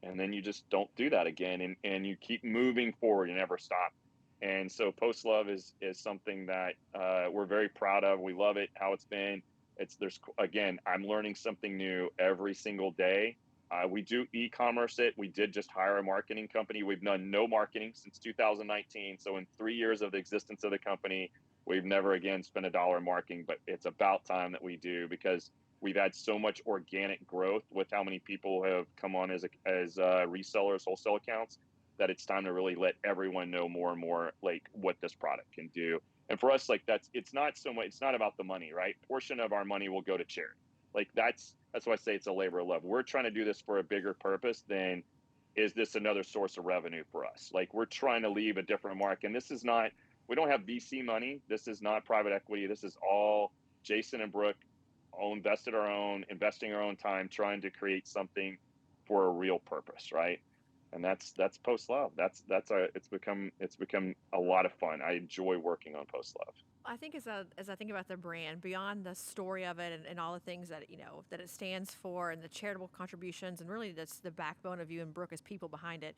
[SPEAKER 2] and then you just don't do that again, and you keep moving forward. You never stop. And so Post Love is something that we're very proud of. We love it, how it's been. There's, again, I'm learning something new every single day. We do e-commerce it. We did just hire a marketing company. We've done no marketing since 2019. So in 3 years of the existence of the company, we've never again spent a dollar in marketing, but it's about time that we do, because we've had so much organic growth with how many people have come on as resellers, wholesale accounts, that it's time to really let everyone know more and more like what this product can do. And for us, like it's not so much, it's not about the money, right? Portion of our money will go to charity. Like that's why I say it's a labor of love. We're trying to do this for a bigger purpose than, is this another source of revenue for us? Like, we're trying to leave a different mark. And this is not, we don't have VC money. This is not private equity. This is all Jason and Brooke all investing our own time, trying to create something for a real purpose, right? And that's Post Love. It's become a lot of fun. I enjoy working on Post Love.
[SPEAKER 1] I think as I think about the brand, beyond the story of it and all the things that that it stands for and the charitable contributions and really that's the backbone of you and Brooke as people behind it,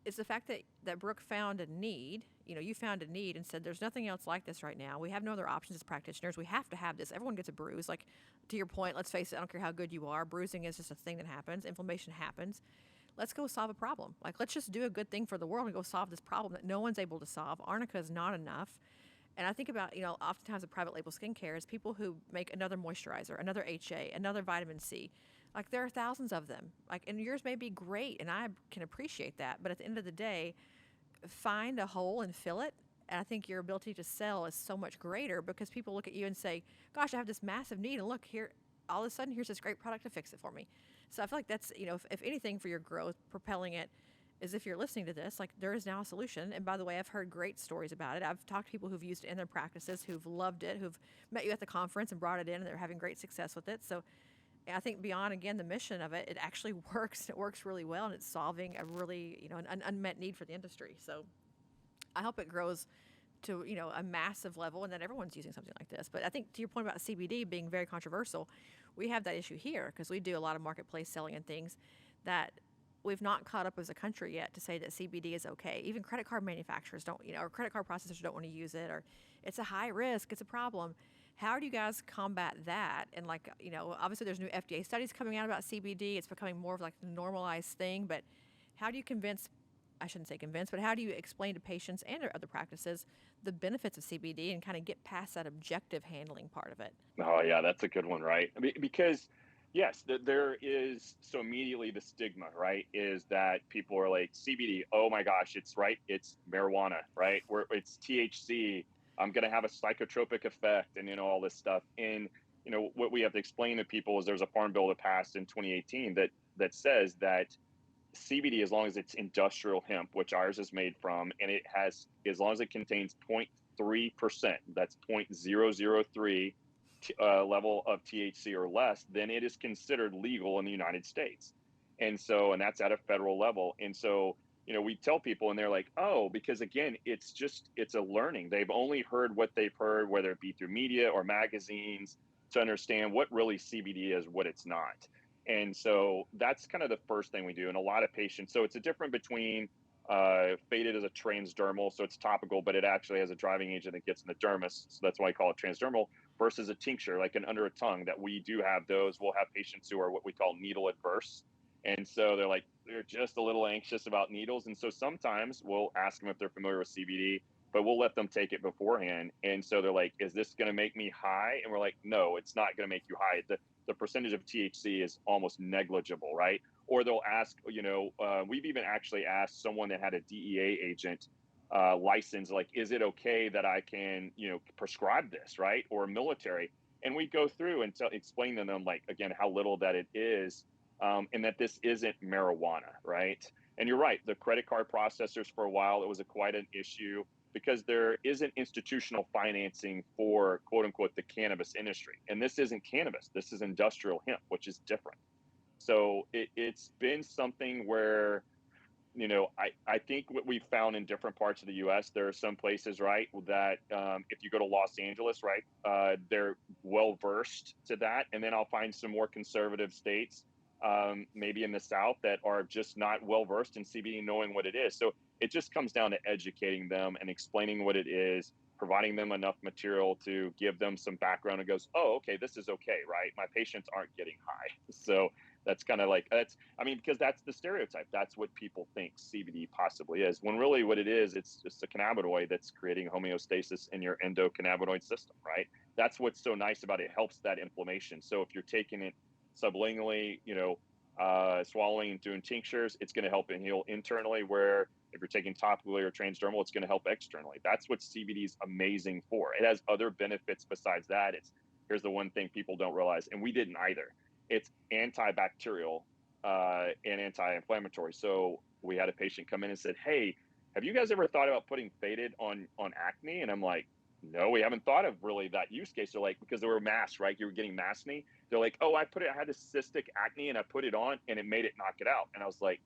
[SPEAKER 1] is the fact that Brooke found a need. You found a need and said, "There's nothing else like this right now. We have no other options as practitioners. We have to have this. Everyone gets a bruise. Like, to your point, let's face it. I don't care how good you are. Bruising is just a thing that happens. Inflammation happens. Let's go solve a problem. Like, let's just do a good thing for the world and go solve this problem that no one's able to solve. Arnica is not enough." And I think about, oftentimes with private label skincare is people who make another moisturizer, another HA, another vitamin C. Like, there are thousands of them. Like, and yours may be great, and I can appreciate that. But at the end of the day, find a hole and fill it. And I think your ability to sell is so much greater because people look at you and say, "Gosh, I have this massive need, and look here, all of a sudden, here's this great product to fix it for me." So I feel like that's, if anything for your growth, propelling it is, if you're listening to this, like, there is now a solution. And by the way, I've heard great stories about it. I've talked to people who've used it in their practices, who've loved it, who've met you at the conference and brought it in, and they're having great success with it. So I think beyond, again, the mission of it, it actually works. It works really well, and it's solving a really, an unmet need for the industry. So I hope it grows to, a massive level and that everyone's using something like this. But I think to your point about CBD being very controversial, we have that issue here because we do a lot of marketplace selling and things that we've not caught up as a country yet to say that CBD is okay. Even credit card manufacturers don't, or credit card processors don't want to use it, or it's a high risk, it's a problem. How do you guys combat that? And like, obviously there's new FDA studies coming out about CBD. It's becoming more of like a normalized thing, but how do you I shouldn't say convince, but how do you explain to patients and other practices the benefits of CBD and kind of get past that objective handling part of it?
[SPEAKER 2] Oh yeah, that's a good one, right? Because yes, there is, so immediately the stigma, right, is that people are like, CBD, oh my gosh, it's right, it's marijuana, right? Where it's THC, I'm going to have a psychotropic effect, and all this stuff. And what we have to explain to people is there's a farm bill that passed in 2018 that says that CBD, as long as it's industrial hemp, which ours is made from, and it has, as long as it contains 0.3%, that's 0.003 level of THC or less, then it is considered legal in the United States. And that's at a federal level. And so, we tell people and they're like, oh, because again, it's a learning. They've only heard what they've heard, whether it be through media or magazines, to understand what really CBD is, what it's not. And so that's kind of the first thing we do. And a lot of patients, so it's a difference between faded as a transdermal, so it's topical, but it actually has a driving agent that gets in the dermis. So that's why I call it transdermal, versus a tincture, like an under a tongue, that we do have those. We'll have patients who are what we call needle adverse. And so they're just a little anxious about needles. And so sometimes we'll ask them if they're familiar with CBD, but we'll let them take it beforehand. And so they're like, is this going to make me high? And we're like, no, it's not going to make you high. The percentage of THC is almost negligible, right? Or they'll ask, we've even actually asked someone that had a DEA agent license, like, is it okay that I can, prescribe this, right? Or military. And we go through and explain to them, like, again, how little that it is, and that this isn't marijuana, right? And you're right, the credit card processors, for a while, it was quite an issue. because there isn't institutional financing for quote unquote the cannabis industry. And this isn't cannabis, this is industrial hemp, which is different. So it's been something where, I think what we found in different parts of the U.S., there are some places, right, that if you go to Los Angeles, right, they're well versed to that. And then I'll find some more conservative states, maybe in the South, that are just not well versed in CBD, knowing what it is. So it just comes down to educating them and explaining what it is, providing them enough material to give them some background and goes, oh, okay, this is okay, right? My patients aren't getting high. So that's kind of like, because that's the stereotype. That's what people think CBD possibly is. When really what it is, it's just a cannabinoid that's creating homeostasis in your endocannabinoid system, right? That's what's so nice about it. It helps that inflammation. So if you're taking it sublingually, swallowing and doing tinctures, it's going to help and heal internally. Where if you're taking topically or transdermal, it's going to help externally. That's what CBD is amazing for. It has other benefits besides that. Here's the one thing people don't realize, and we didn't either. It's antibacterial and anti-inflammatory. So we had a patient come in and said, "Hey, have you guys ever thought about putting Faded on acne?" And I'm like, "No, we haven't thought of really that use case." They're like, because there were masks, right? You were getting maskne. They're like, "Oh, I had this cystic acne and I put it on and it made it knock it out." And I was like,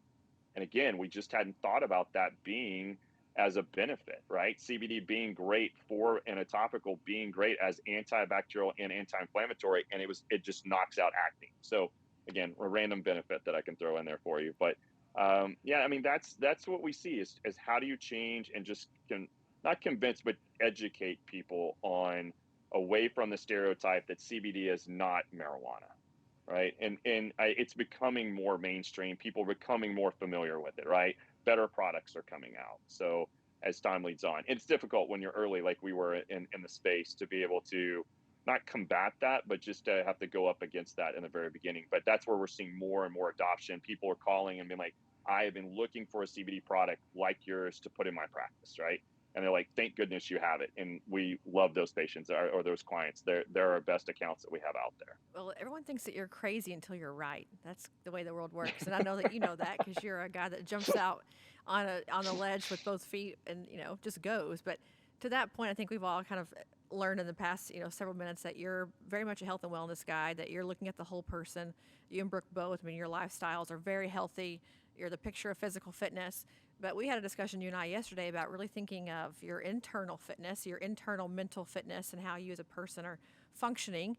[SPEAKER 2] and again, we just hadn't thought about that being as a benefit, right? CBD being great for, and a topical being great as antibacterial and anti-inflammatory, and it just knocks out acne. So again, a random benefit that I can throw in there for you. But that's what we see is how do you change and just not convince, but educate people on, away from the stereotype that CBD is not marijuana, right? And it's becoming more mainstream. People are becoming more familiar with it, right? Better products are coming out. So as time leads on, it's difficult when you're early, like we were in the space, to be able to not combat that, but just to have to go up against that in the very beginning. But that's where we're seeing more and more adoption. People are calling and being like, I have been looking for a CBD product like yours to put in my practice, right? And they're like, thank goodness you have it. And we love those patients or those clients. They're our best accounts that we have out there.
[SPEAKER 1] Well, everyone thinks that you're crazy until you're right. That's the way the world works, and I know that you know that because you're a guy that jumps out on the ledge with both feet and just goes. But to that point, I think we've all kind of learned in the past several minutes that you're very much a health and wellness guy. That you're looking at the whole person. You and Brooke both. I mean, your lifestyles are very healthy. You're the picture of physical fitness. But we had a discussion, you and I, yesterday about really thinking of your internal fitness, your internal mental fitness, and how you as a person are functioning.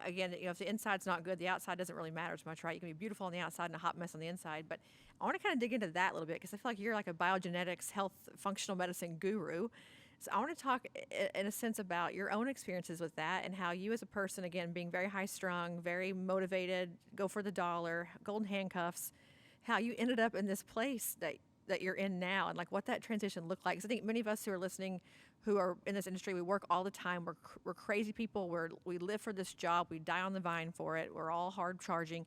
[SPEAKER 1] Again, if the inside's not good, the outside doesn't really matter as much, right? You can be beautiful on the outside and a hot mess on the inside. But I want to kind of dig into that a little bit because I feel like you're like a biogenetics, health, functional medicine guru. So I want to talk in a sense about your own experiences with that and how you as a person, again, being very high strung, very motivated, go for the dollar, golden handcuffs, how you ended up in this place that you're in now and like what that transition looked like. Because I think many of us who are listening, who are in this industry, we work all the time. We're crazy people. We live for this job. We die on the vine for it. We're all hard charging.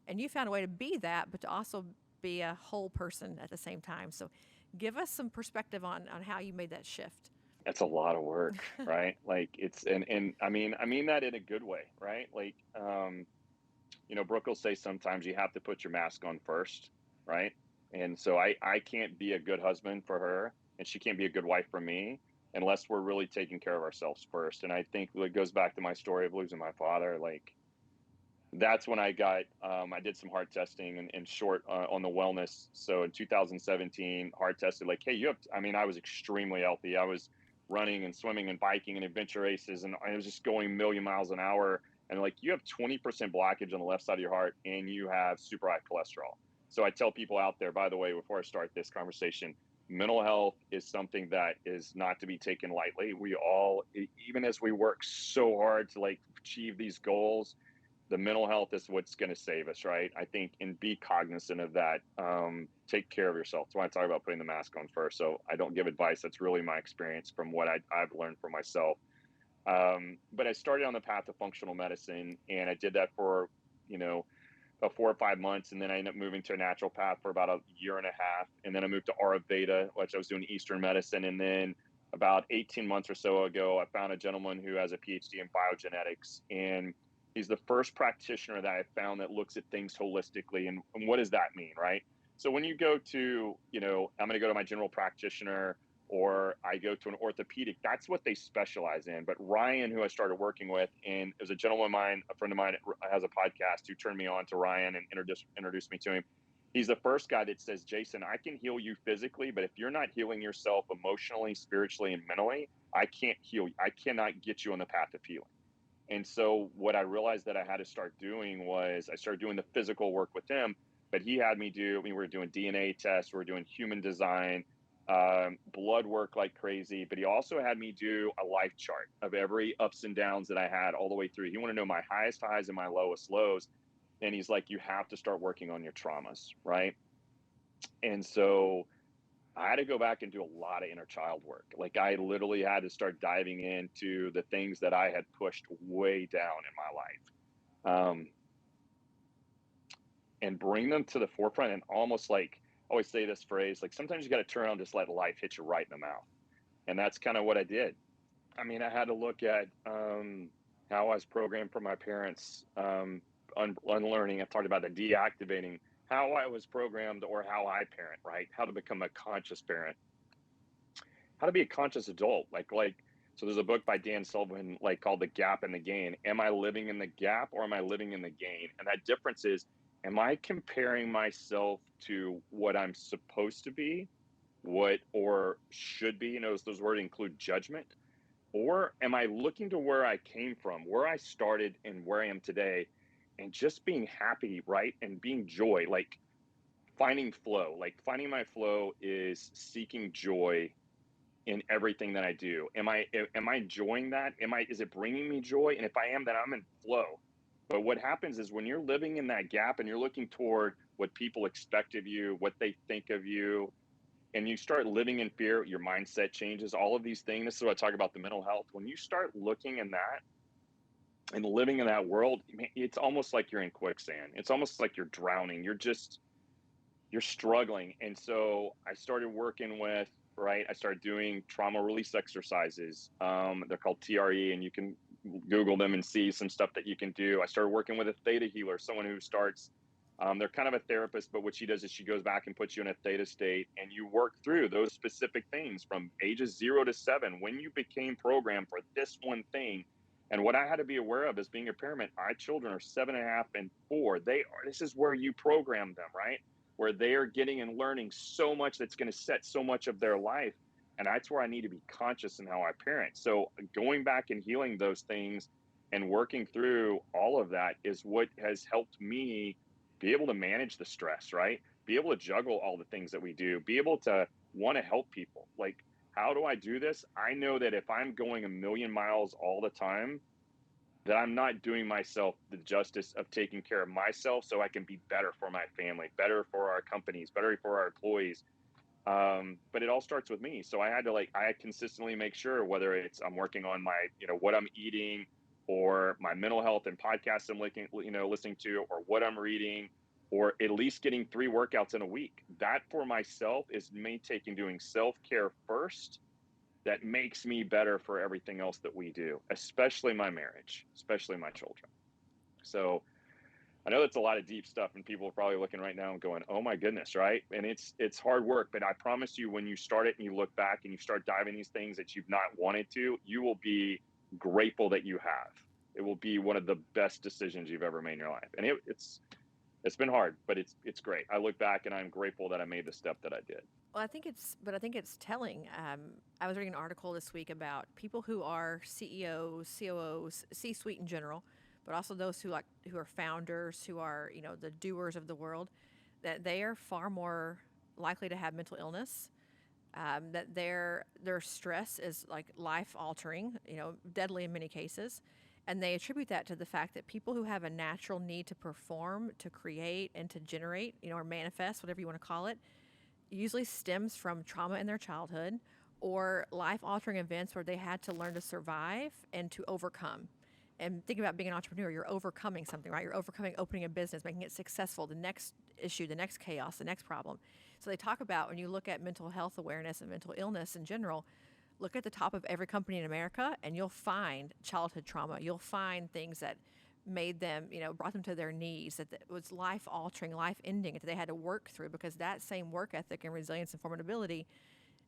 [SPEAKER 1] And you found a way to be that, but to also be a whole person at the same time. So give us some perspective on how you made that shift.
[SPEAKER 2] That's a lot of work, right? Like it's, and I mean that in a good way, right? Like, Brooke will say sometimes you have to put your mask on first, right? And so I can't be a good husband for her and she can't be a good wife for me unless we're really taking care of ourselves first. And I think it goes back to my story of losing my father. Like that's when I did some heart testing and short on the wellness. So in 2017, heart tested like, hey, I was extremely healthy. I was running and swimming and biking and adventure races. And I was just going a million miles an hour. And like, you have 20% blockage on the left side of your heart and you have super high cholesterol. So I tell people out there, by the way, before I start this conversation, mental health is something that is not to be taken lightly. We all, even as we work so hard to like achieve these goals, the mental health is what's going to save us, right? I think, and be cognizant of that. Take care of yourself. That's why I talk about putting the mask on first. So I don't give advice. That's really my experience from what I've learned for myself. But I started on the path of functional medicine, and I did that for, about 4 or 5 months. And then I ended up moving to a natural path for about a year and a half. And then I moved to Ayurveda, which I was doing Eastern medicine. And then about 18 months or so ago, I found a gentleman who has a PhD in biogenetics, and he's the first practitioner that I found that looks at things holistically. And what does that mean, right? So when you go to, I'm going to go to my general practitioner or I go to an orthopedic. That's what they specialize in. But Ryan, who I started working with, and it was a gentleman of mine, a friend of mine has a podcast, who turned me on to Ryan and introduced me to him. He's the first guy that says, Jason, I can heal you physically, but if you're not healing yourself emotionally, spiritually, and mentally, I can't heal you. I cannot get you on the path of healing. And so what I realized that I had to start doing was I started doing the physical work with him, but he had me do, we were doing DNA tests, we were doing human design, blood work like crazy, but he also had me do a life chart of every ups and downs that I had all the way through. He wanted to know my highest highs and my lowest lows. And he's like, you have to start working on your traumas, right? And so I had to go back and do a lot of inner child work. Like I literally had to start diving into the things that I had pushed way down in my life, and bring them to the forefront. And almost like I always say this phrase, like sometimes you got to turn around and just let life hit you right in the mouth. And that's kind of what I did. I mean, I had to look at how I was programmed from my parents, unlearning. I've talked about the deactivating, how I was programmed, or how I parent, right? How to become a conscious parent, how to be a conscious adult. So there's a book by Dan Sullivan, like called The Gap and the Gain. Am I living in the gap or am I living in the gain? And that difference is, am I comparing myself to what I'm supposed to be, what or should be? You know, those words include judgment. Or am I looking to where I came from, where I started and where I am today, and just being happy, right? And being joy, like finding flow. Like finding my flow is seeking joy in everything that I do. Am I enjoying that? Is it bringing me joy? And if I am, then I'm in flow. But what happens is when you're living in that gap and you're looking toward what people expect of you, what they think of you, and you start living in fear, your mindset changes, all of these things. This is what I talk about, the mental health. When you start looking in that and living in that world, it's almost like you're in quicksand. It's almost like you're drowning. You're struggling. And so I started working with, right, I started doing trauma release exercises. They're called TRE, and you can Google them and see some stuff that you can do. I started working with a theta healer, someone who starts, they're kind of a therapist, but what she does is she goes back and puts you in a theta state, and you work through those specific things from ages 0 to 7, when you became programmed for this one thing. And what I had to be aware of is being a parent, my children are 7.5 and 4. This is where you program them, right? Where they are getting and learning so much that's going to set so much of their life. And that's where I need to be conscious in how I parent. So going back and healing those things and working through all of that is what has helped me be able to manage the stress, right? Be able to juggle all the things that we do, be able to want to help people. Like, how do I do this? I know that if I'm going a million miles all the time, that I'm not doing myself the justice of taking care of myself so I can be better for my family, better for our companies, better for our employees. But it all starts with me. So I consistently make sure, whether it's I'm working on my, what I'm eating, or my mental health and podcasts I'm listening to, or what I'm reading, or at least getting 3 workouts in a week. That for myself is me doing self-care first. That makes me better for everything else that we do, especially my marriage, especially my children. So I know that's a lot of deep stuff, and people are probably looking right now and going, oh my goodness, right? And it's hard work, but I promise you, when you start it and you look back and you start diving these things that you've not wanted to, you will be grateful that you have. It will be one of the best decisions you've ever made in your life. And it's been hard, but it's great. I look back and I'm grateful that I made the step that I did.
[SPEAKER 1] Well, I think it's telling. I was reading an article this week about people who are CEOs, COOs, C-suite in general, but also those who are founders, who are the doers of the world, that they are far more likely to have mental illness. That their stress is like life altering, deadly in many cases, and they attribute that to the fact that people who have a natural need to perform, to create, and to generate, or manifest, whatever you want to call it, usually stems from trauma in their childhood or life-altering events where they had to learn to survive and to overcome. And think about being an entrepreneur, you're overcoming something, right? You're overcoming opening a business, making it successful, the next issue, the next chaos, the next problem. So they talk about, when you look at mental health awareness and mental illness in general, look at the top of every company in America and you'll find childhood trauma. You'll find things that made them, brought them to their knees, that was life-altering, life-ending, that they had to work through, because that same work ethic and resilience and formidability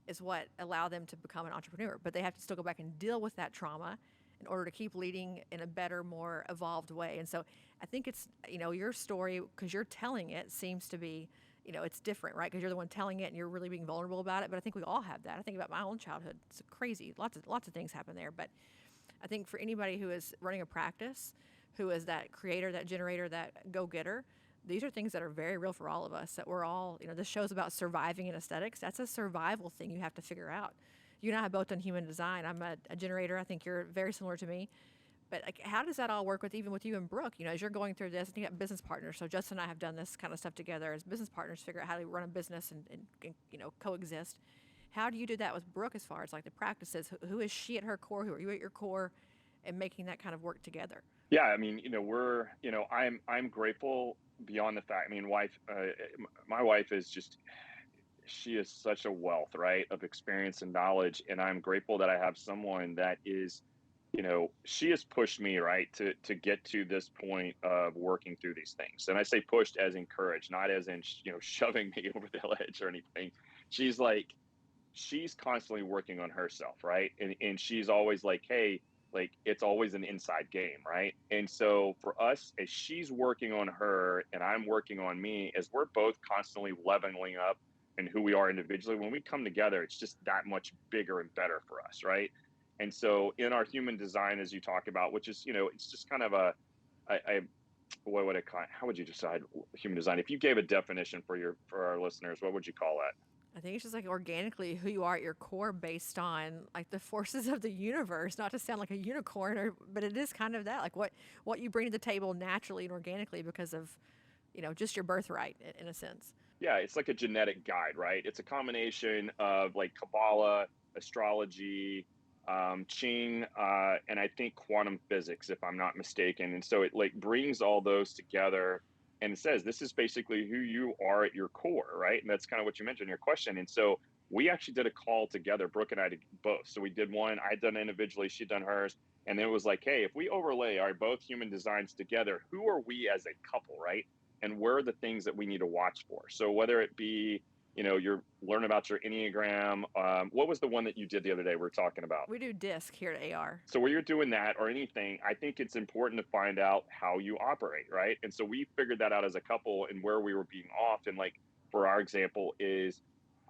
[SPEAKER 1] is what allow them to become an entrepreneur. But they have to still go back and deal with that trauma in order to keep leading in a better, more evolved way. And so I think it's, your story, because you're telling it, seems to be, it's different, right? Because you're the one telling it and you're really being vulnerable about it. But I think we all have that. I think about my own childhood. It's crazy. Lots of things happen there. But I think for anybody who is running a practice, who is that creator, that generator, that go-getter, these are things that are very real for all of us, that we're all, this show's about surviving in aesthetics. That's a survival thing you have to figure out. You and I have both done human design. I'm a generator. I think you're very similar to me. But like, how does that all work with even with you and Brooke? As you're going through this, I think you have business partners. So Justin and I have done this kind of stuff together as business partners, figure out how to run a business and coexist. How do you do that with Brooke as far as like the practices? Who is she at her core? Who are you at your core? And making that kind of work together.
[SPEAKER 2] Yeah, I mean, I'm grateful beyond the fact. I mean, my wife is just, she is such a wealth, right, of experience and knowledge, and I'm grateful that I have someone that is, she has pushed me, right, to get to this point of working through these things. And I say pushed as encouraged, not as in, shoving me over the ledge or anything. She's like, she's constantly working on herself, right? And she's always like, hey, like it's always an inside game, right? And so for us, as she's working on her and I'm working on me, as we're both constantly leveling up and who we are individually, when we come together, it's just that much bigger and better for us, right? And so in our human design, as you talk about, which is, it's just kind of what would it call, how would you decide human design? If you gave a definition for our listeners, what would you call that?
[SPEAKER 1] I think it's just like organically who you are at your core based on like the forces of the universe, not to sound like a unicorn, but it is kind of that, like what you bring to the table naturally and organically because of, just your birthright in a sense.
[SPEAKER 2] Yeah, it's like a genetic guide, right? It's a combination of like Kabbalah, astrology, Qing, and I think quantum physics, if I'm not mistaken. And so it like brings all those together and it says this is basically who you are at your core, right? And that's kind of what you mentioned in your question. And so we actually did a call together, Brooke and I did both. So we did one, I'd done individually, she'd done hers. And then it was like, hey, if we overlay our both human designs together, who are we as a couple, right? And where are the things that we need to watch for? So whether it be, you're learning about your Enneagram. What was the one that you did the other day we were talking about?
[SPEAKER 1] We do DISC here at AR.
[SPEAKER 2] So where you're doing that or anything, I think it's important to find out how you operate, right? And so we figured that out as a couple and where we were being off. And like, for our example is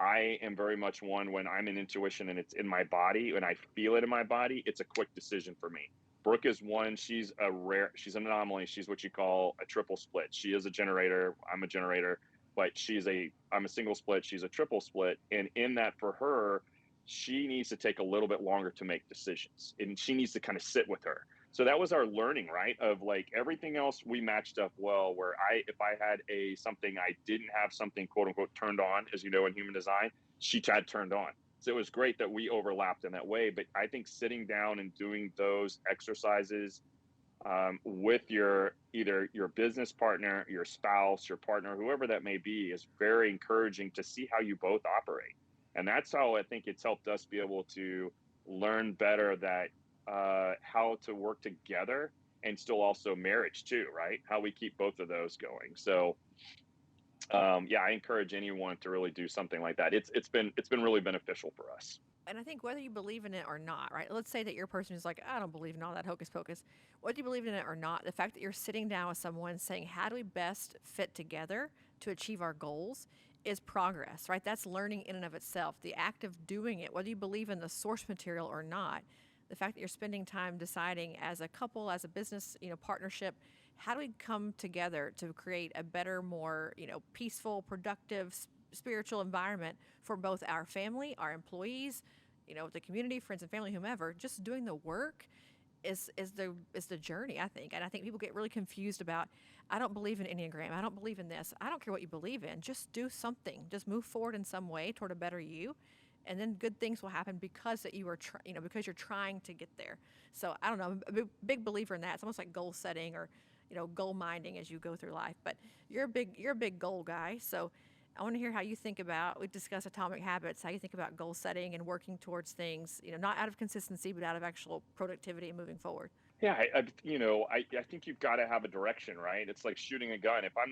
[SPEAKER 2] I am very much one when I'm in intuition and it's in my body and I feel it in my body, it's a quick decision for me. Brooke is one, she's an anomaly. She's what you call a triple split. She is a generator. I'm a generator. But I'm a single split, she's a triple split. And in that for her, she needs to take a little bit longer to make decisions and she needs to kind of sit with her. So that was our learning, right? Of like everything else we matched up well, where if I had something, I didn't have something quote unquote turned on, as you know, in human design, she had turned on. So it was great that we overlapped in that way. But I think sitting down and doing those exercises with either your business partner, your spouse, your partner, whoever that may be, is very encouraging to see how you both operate. And that's how I think it's helped us be able to learn better that how to work together and still also marriage too, right? How we keep both of those going. So yeah, I encourage anyone to really do something like that. It's been really beneficial for us.
[SPEAKER 1] And I think whether you believe in it or not, right? Let's say that your person is like, I don't believe in all that hocus pocus. Whether you believe in it or not, the fact that you're sitting down with someone saying, how do we best fit together to achieve our goals is progress, right? That's learning in and of itself. The act of doing it, whether you believe in the source material or not, the fact that you're spending time deciding as a couple, as a business, partnership, how do we come together to create a better, more, peaceful, productive, spiritual environment for both our family, our employees, the community, friends and family, whomever. Just doing the work is the journey, I think. And I think people get really confused about, I don't believe in Enneagram. I don't believe in this. I don't care what you believe in. Just do something. Just move forward in some way toward a better you. And then good things will happen because that you are, because you're trying to get there. So I don't know, I'm a big believer in that. It's almost like goal setting or, goal minding as you go through life. But you're a big goal guy. So I want to hear how you think about, we discussed atomic habits, how you think about goal setting and working towards things, not out of consistency, but out of actual productivity and moving forward.
[SPEAKER 2] Yeah, I think you've got to have a direction, right? It's like shooting a gun. If I'm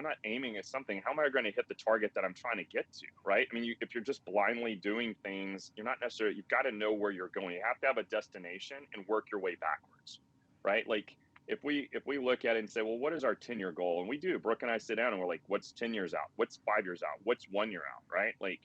[SPEAKER 2] not aiming at something, how am I going to hit the target that I'm trying to get to, right? I mean, if you're just blindly doing things, you're not necessarily. You've got to know where you're going. You have to have a destination and work your way backwards, right? Like if we look at it and say, well, what is our 10-year goal? And we do. Brooke and I sit down and we're like, what's 10 years out? What's 5 years out? What's 1 year out, right? Like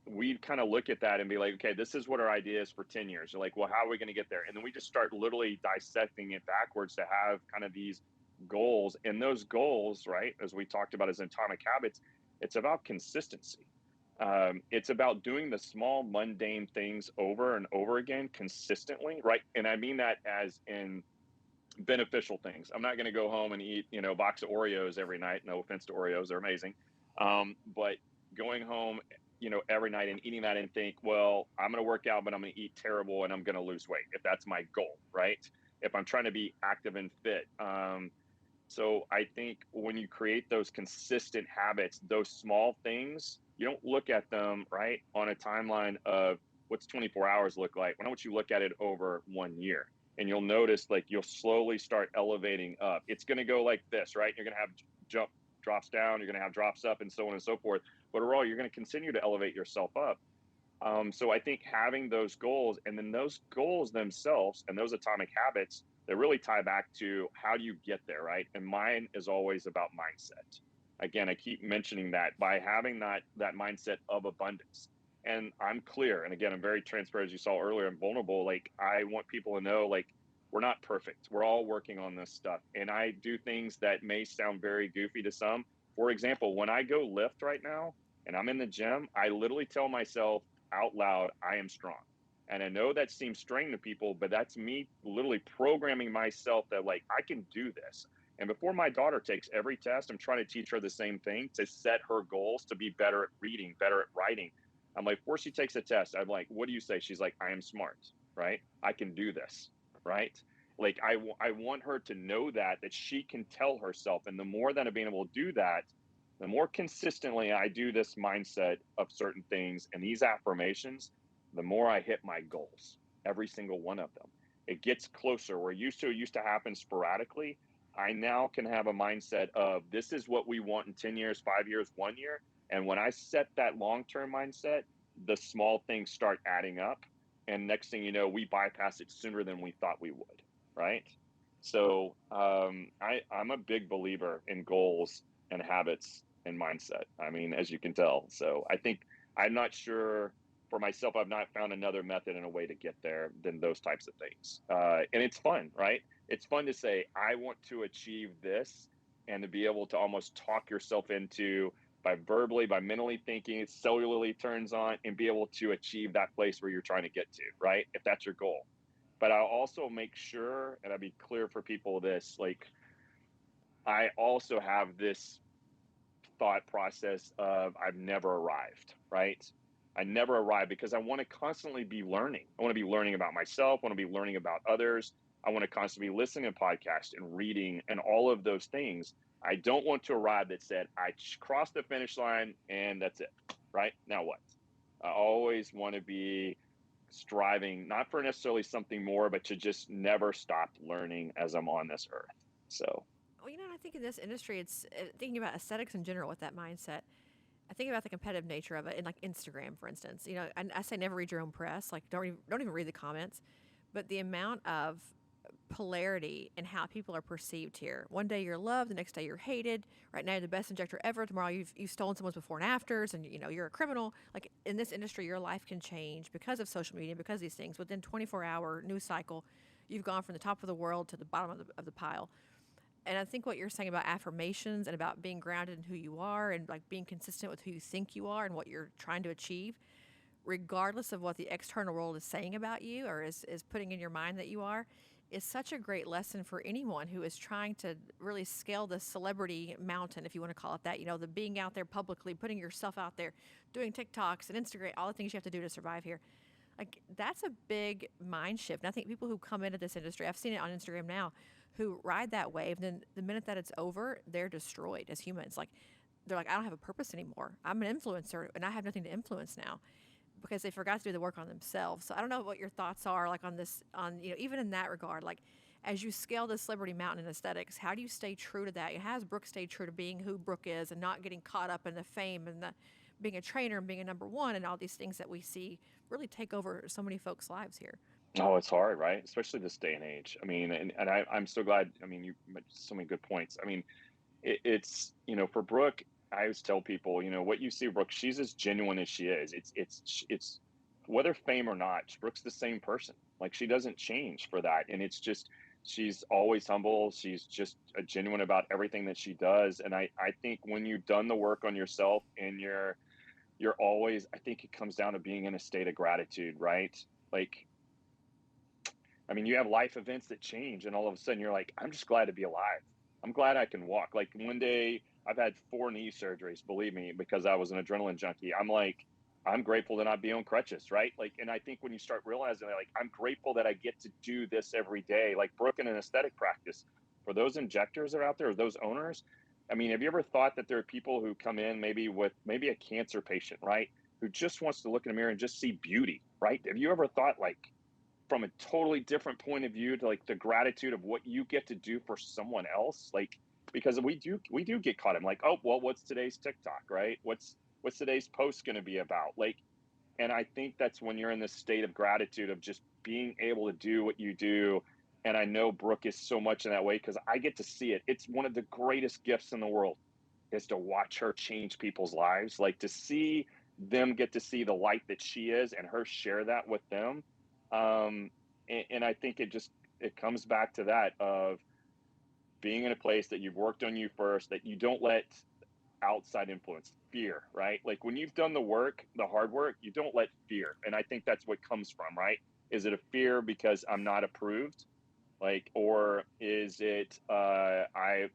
[SPEAKER 2] we kind of look at that and be like, okay, this is what our idea is for 10 years. You're like, well, how are we going to get there? And then we just start literally dissecting it backwards to have kind of these goals. And those goals, right, as we talked about as atomic habits, it's about consistency. It's about doing the small, mundane things over and over again consistently, right? And I mean that as in beneficial things. I'm not going to go home and eat, a box of Oreos every night. No offense to Oreos, they're amazing. But going home, every night and eating that and think, well, I'm going to work out, but I'm going to eat terrible and I'm going to lose weight if that's my goal, right? If I'm trying to be active and fit. So I think when you create those consistent habits, those small things, you don't look at them, right, on a timeline of what's 24 hours look like. Why don't you look at it over 1 year? And you'll notice like you'll slowly start elevating up. It's going to go like this, right? You're going to have drops down, you're going to have drops up, and so on and so forth. But overall, you're going to continue to elevate yourself up. So I think having those goals and then those goals themselves and those atomic habits, they really tie back to how do you get there, right? And mine is always about mindset. Again, I keep mentioning that by having that mindset of abundance. And I'm clear. And again, I'm very transparent, as you saw earlier, I'm vulnerable. Like I want people to know, like, we're not perfect. We're all working on this stuff. And I do things that may sound very goofy to some. For example, when I go lift right now and I'm in the gym, I literally tell myself out loud, I am strong. And I know that seems strange to people, but that's me literally programming myself that like I can do this. And before my daughter takes every test, I'm trying to teach her the same thing to set her goals to be better at reading, better at writing. I'm like, before she takes a test, I'm like, what do you say? She's like, I am smart, right? I can do this, right? Like I want her to know that she can tell herself. And the more that I'm being able to do that, the more consistently I do this mindset of certain things and these affirmations, the more I hit my goals, every single one of them. It gets closer. Where it used to happen sporadically. I now can have a mindset of this is what we want in 10 years, 5 years, 1 year. And when I set that long term mindset, the small things start adding up. And next thing you know, we bypass it sooner than we thought we would, right? So I'm a big believer in goals and habits and mindset. I mean, as you can tell. So I think I'm not sure for myself, I've not found another method and a way to get there than those types of things. And it's fun, right? It's fun to say, I want to achieve this and to be able to almost talk yourself into by verbally, by mentally thinking, it cellularly turns on and be able to achieve that place where you're trying to get to, right? If that's your goal. But I'll also make sure, and I'll be clear for people this, like I also have this thought process of I've never arrived, right? I never arrive because I want to constantly be learning. I want to be learning about myself. I want to be learning about others. I want to constantly be listening to podcasts and reading and all of those things. I don't want to arrive that said I crossed the finish line and that's it, right? Now what? I always want to be striving, not for necessarily something more, but to just never stop learning as I'm on this earth. So,
[SPEAKER 1] Well, I think in this industry, it's thinking about aesthetics in general with that mindset. I think about the competitive nature of it, in like Instagram, for instance. I say never read your own press. Like don't even read the comments, but the amount of polarity in how people are perceived here. One day you're loved, the next day you're hated. Right now you're the best injector ever. Tomorrow you've stolen someone's before and afters, and you're a criminal. Like in this industry, your life can change because of social media, because of these things. Within 24-hour news cycle, you've gone from the top of the world to the bottom of the pile. And I think what you're saying about affirmations and about being grounded in who you are and like being consistent with who you think you are and what you're trying to achieve, regardless of what the external world is saying about you or is putting in your mind that you are, is such a great lesson for anyone who is trying to really scale the celebrity mountain, if you want to call it that. The being out there publicly, putting yourself out there, doing TikToks and Instagram, all the things you have to do to survive here. Like, that's a big mind shift. And I think people who come into this industry, I've seen it on Instagram now, who ride that wave, then the minute that it's over, they're destroyed as humans. Like, they're like, I don't have a purpose anymore. I'm an influencer and I have nothing to influence now. because they forgot to do the work on themselves. So I don't know what your thoughts are like on this, on, even in that regard, like as you scale the celebrity mountain in aesthetics, how do you stay true to that? How has Brooke stayed true to being who Brooke is and not getting caught up in the fame and the being a trainer and being a number one and all these things that we see really take over so many folks' lives here?
[SPEAKER 2] Oh, it's hard, right? Especially this day and age. I mean, and I'm so glad. I mean, you made so many good points. I mean, it's, for Brooke, I always tell people, what you see Brooke, she's as genuine as she is. It's whether fame or not, Brooke's the same person. Like, she doesn't change for that. And it's just, she's always humble. She's just genuine about everything that she does. And I think when you've done the work on yourself and you're always, I think it comes down to being in a state of gratitude, right? Like, I mean, you have life events that change, and all of a sudden you're like, I'm just glad to be alive. I'm glad I can walk. Like, one day, I've had 4 knee surgeries, believe me, because I was an adrenaline junkie. I'm like, I'm grateful to not be on crutches, right? Like, and I think when you start realizing, like, I'm grateful that I get to do this every day, like Brooke in an aesthetic practice, for those injectors that are out there, or those owners. I mean, have you ever thought that there are people who come in maybe with maybe a cancer patient, right? Who just wants to look in a mirror and just see beauty, right? Have you ever thought, like, from a totally different point of view, to like the gratitude of what you get to do for someone else? Like, because we do get caught in like, oh, well, what's today's TikTok, right? What's today's post going to be about? Like, and I think that's when you're in this state of gratitude of just being able to do what you do. And I know Brooke is so much in that way because I get to see it. It's one of the greatest gifts in the world, is to watch her change people's lives, like to see them get to see the light that she is and her share that with them. And I think it comes back to that of being in a place that you've worked on you first, that you don't let outside influence, fear, right? Like, when you've done the work, the hard work, you don't let fear. And I think that's what comes from, right? Is it a fear because I'm not approved? Like, or is it the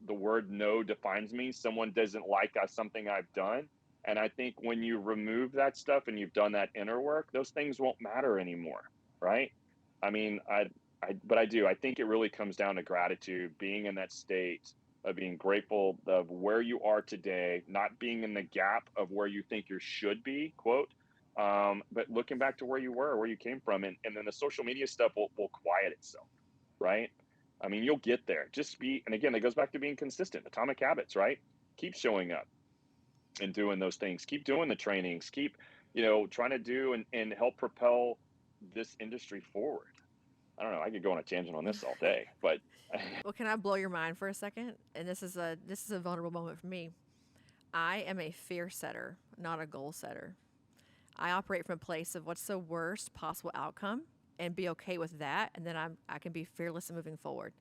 [SPEAKER 2] word no defines me? Someone doesn't like something I've done. And I think when you remove that stuff and you've done that inner work, those things won't matter anymore, right? I mean, but I do. I think it really comes down to gratitude, being in that state of being grateful of where you are today, not being in the gap of where you think you should be, quote, but looking back to where you were, where you came from, and then the social media stuff will quiet itself, right? I mean, you'll get there. Just be, and again, it goes back to being consistent. Atomic habits, right? Keep showing up and doing those things. Keep doing the trainings. Keep, trying to do and help propel this industry forward. I don't know. I could go on a tangent on this all day, but
[SPEAKER 1] Well, can I blow your mind for a second? And this is a vulnerable moment for me. I am a fear setter, not a goal setter. I operate from a place of what's the worst possible outcome and be okay with that, and then I can be fearless in moving forward.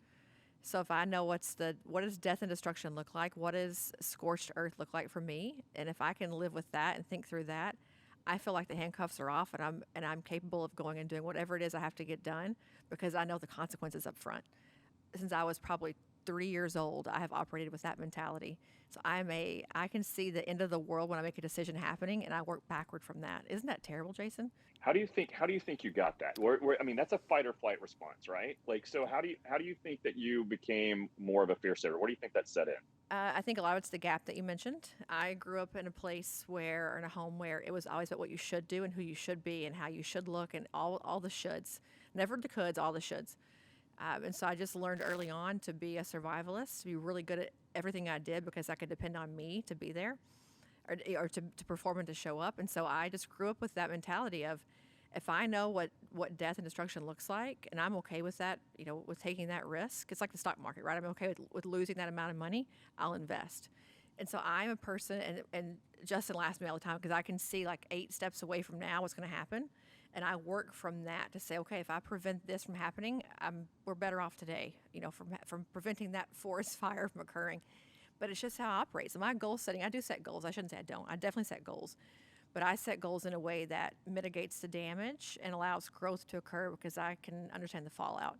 [SPEAKER 1] So if I know what does death and destruction look like, what does scorched earth look like for me, and if I can live with that and think through that, I feel like the handcuffs are off, and I'm capable of going and doing whatever it is I have to get done because I know the consequences up front. Since I was probably 3 years old, I have operated with that mentality. So I can see the end of the world when I make a decision happening, and I work backward from that. Isn't that terrible, Jason?
[SPEAKER 2] how do you think you got that? I mean, that's a fight or flight response, right? Like, so how do you think that you became more of a fear setter? What do you think that set in?
[SPEAKER 1] I think a lot of it's the gap that you mentioned. I grew up in a place where, or in a home where it was always about what you should do and who you should be and how you should look and all the shoulds. Never the coulds, all the shoulds. And so I just learned early on to be a survivalist, to be really good at everything I did because I could depend on me to be there or to perform and to show up. And so I just grew up with that mentality of if I know what death and destruction looks like and I'm okay with that, with taking that risk, it's like the stock market, right? I'm okay with losing that amount of money, I'll invest. And so I'm a person, and Justin laughs at me all the time because I can see like 8 steps away from now what's going to happen. And I work from that to say, okay, if I prevent this from happening, we're better off today, from preventing that forest fire from occurring. But it's just how I operate. So my goal setting, I do set goals. I shouldn't say I don't. I definitely set goals. But I set goals in a way that mitigates the damage and allows growth to occur because I can understand the fallout.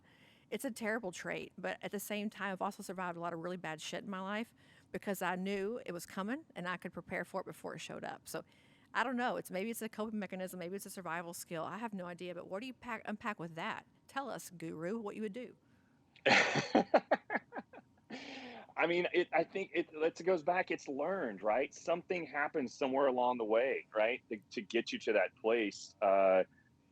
[SPEAKER 1] It's a terrible trait, but at the same time, I've also survived a lot of really bad shit in my life because I knew it was coming and I could prepare for it before it showed up. So I don't know. Maybe it's a coping mechanism, maybe it's a survival skill. I have no idea. But what do you unpack with that? Tell us, Guru, what you would do.
[SPEAKER 2] I mean, I think it goes back. It's learned, right? Something happens somewhere along the way, right, to get you to that place.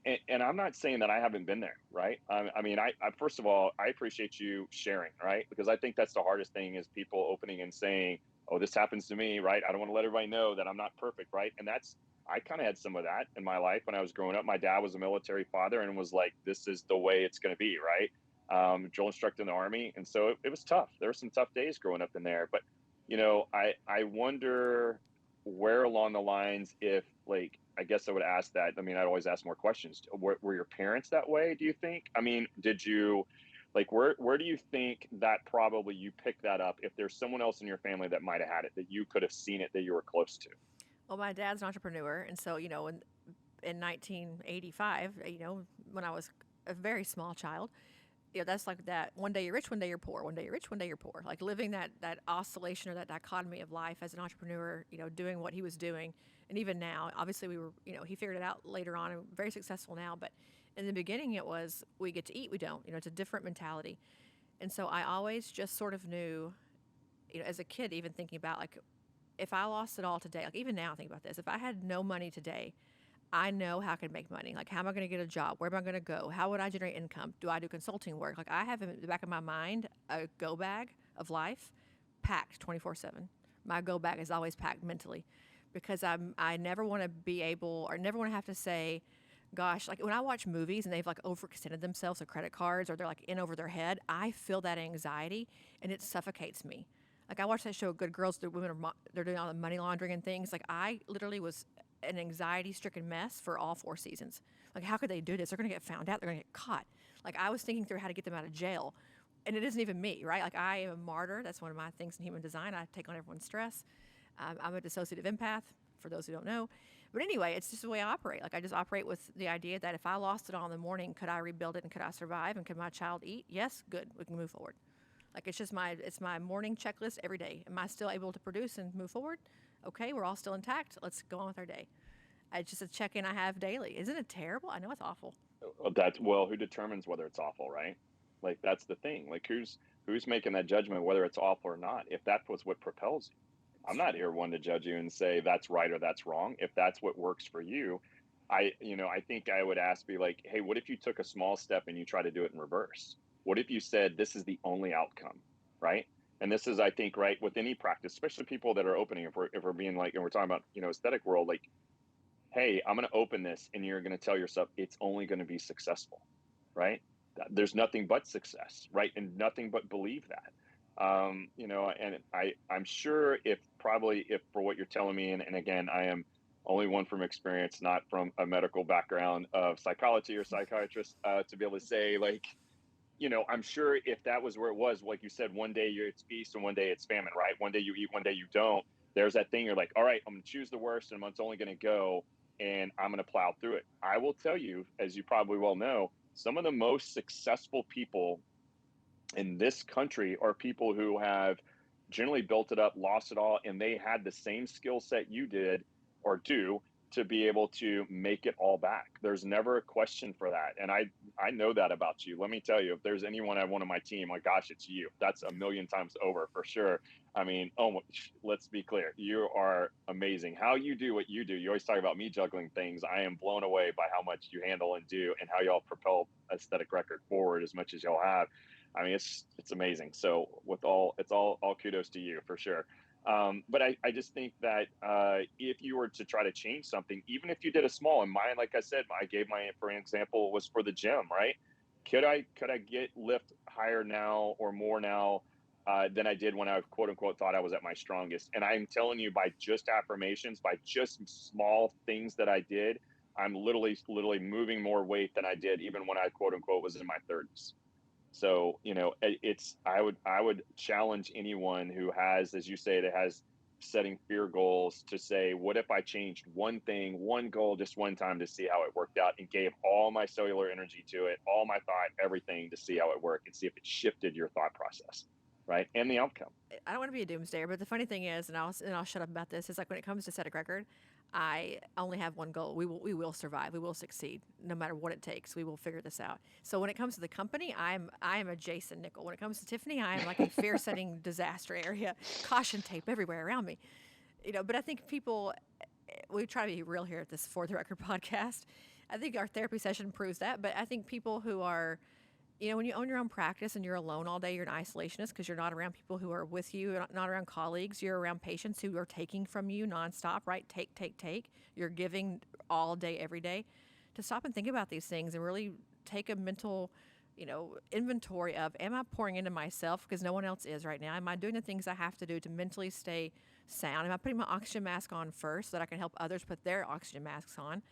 [SPEAKER 2] And I'm not saying that I haven't been there, right? I mean, I first of all, I appreciate you sharing, right? Because I think that's the hardest thing is people opening and saying, "Oh, this happens to me," right? I don't want to let everybody know that I'm not perfect, right? And that's I kind of had some of that in my life when I was growing up. My dad was a military father and was like, "This is the way it's going to be," right? Drill instructor in the army, and so it was tough. There were some tough days growing up in there, but I wonder where along the lines if like I guess I would ask that. I mean, I'd always ask more questions. Were your parents that way, do you think? I mean, did you like where do you think that probably you picked that up if there's someone else in your family that might have had it that you could have seen it that you were close to?
[SPEAKER 1] Well, my dad's an entrepreneur, and so in 1985, when I was a very small child, that's like that. One day you're rich, one day you're poor. One day you're rich, one day you're poor. Like living that oscillation or that dichotomy of life as an entrepreneur. Doing what he was doing, and even now, obviously we were. He figured it out later on and very successful now. But in the beginning, it was we get to eat, we don't. It's a different mentality, and so I always just sort of knew, as a kid, even thinking about like if I lost it all today, like even now, I think about this. If I had no money today, I know how I can make money. Like, how am I going to get a job? Where am I going to go? How would I generate income? Do I do consulting work? Like, I have in the back of my mind a go bag of life packed 24/7. My go bag is always packed mentally because I never want to be able or never want to have to say, gosh, like when I watch movies and they've like overextended themselves with credit cards or they're like in over their head, I feel that anxiety and it suffocates me. Like I watched that show, Good Girls, the women are they're doing all the money laundering and things. Like I literally was an anxiety-stricken mess for all 4 seasons. Like how could they do this? They're going to get found out. They're going to get caught. Like I was thinking through how to get them out of jail, and it isn't even me, right? Like I am a martyr. That's one of my things in human design. I take on everyone's stress. I'm a dissociative empath, for those who don't know. But anyway, it's just the way I operate. Like I just operate with the idea that if I lost it all in the morning, could I rebuild it and could I survive and could my child eat? Yes, good. We can move forward. Like it's my morning checklist every day. Am I still able to produce and move forward? Okay, we're all still intact. Let's go on with our day. It's just a check-in I have daily. Isn't it terrible? I know it's awful.
[SPEAKER 2] That's well, who determines whether it's awful, right? Like that's the thing. Like who's making that judgment whether it's awful or not? If that was what propels you, I'm
[SPEAKER 1] It's
[SPEAKER 2] not
[SPEAKER 1] true.
[SPEAKER 2] here one to judge you and say that's right or that's wrong. If that's what works for you, I think I would ask, be like, hey, what if you took a small step and you try to do it in reverse? What if you said this is the only outcome, right? And this is, I think, right with any practice, especially people that are opening. If we're being like, and we're talking about aesthetic world, like, hey, I'm going to open this, and you're going to tell yourself it's only going to be successful, right? There's nothing but success, right? And nothing but believe that. And I'm sure if for what you're telling me, and again, I am only one from experience, not from a medical background of psychology or psychiatrist, to be able to say like, I'm sure if that was where it was, like you said, one day it's feast and one day it's famine, right? One day you eat, one day you don't. There's that thing you're like, all right, I'm going to choose the worst and I'm only going to go and I'm going to plow through it. I will tell you, as you probably well know, some of the most successful people in this country are people who have generally built it up, lost it all, and they had the same skill set you did or do to be able to make it all back. There's never a question for that. And I know that about you. Let me tell you, if there's anyone I want on my team, my gosh, it's you. That's a million times over for sure. I mean, oh, let's be clear. You are amazing. How you do what you do. You always talk about me juggling things. I am blown away by how much you handle and do and how y'all propel Aesthetic Record forward as much as y'all have. I mean, it's amazing. So it's all kudos to you for sure. But I just think that if you were to try to change something, even if you did a small, and mine, like I said, I gave my for an example was for the gym, right? Could I get lift higher now or more now than I did when I quote unquote thought I was at my strongest? And I'm telling you, by just affirmations, by just small things that I did, I'm literally moving more weight than I did even when I quote unquote was in my 30s. So, I would challenge anyone who has, as you say, that has setting fear goals to say, what if I changed one thing, one goal, just one time to see how it worked out and gave all my cellular energy to it, all my thought, everything to see how it worked and see if it shifted your thought process, right? And the outcome.
[SPEAKER 1] I don't want to be a doomsdayer, but the funny thing is, and I'll shut up about this, is like when it comes to Static Record, I only have one goal. We will survive. We will succeed no matter what it takes. We will figure this out. So when it comes to the company, I am a Jason Nichol. When it comes to Tiffany, I am like a fear setting disaster area, caution tape everywhere around me. But I think people, we try to be real here at this For the Record podcast. I think our therapy session proves that, but I think people who are, when you own your own practice and you're alone all day, you're an isolationist because you're not around people who are with you, not around colleagues. You're around patients who are taking from you nonstop, right? Take, take, take. You're giving all day, every day. To stop and think about these things and really take a mental, inventory of, am I pouring into myself because no one else is right now? Am I doing the things I have to do to mentally stay sound? Am I putting my oxygen mask on first so that I can help others put their oxygen masks on?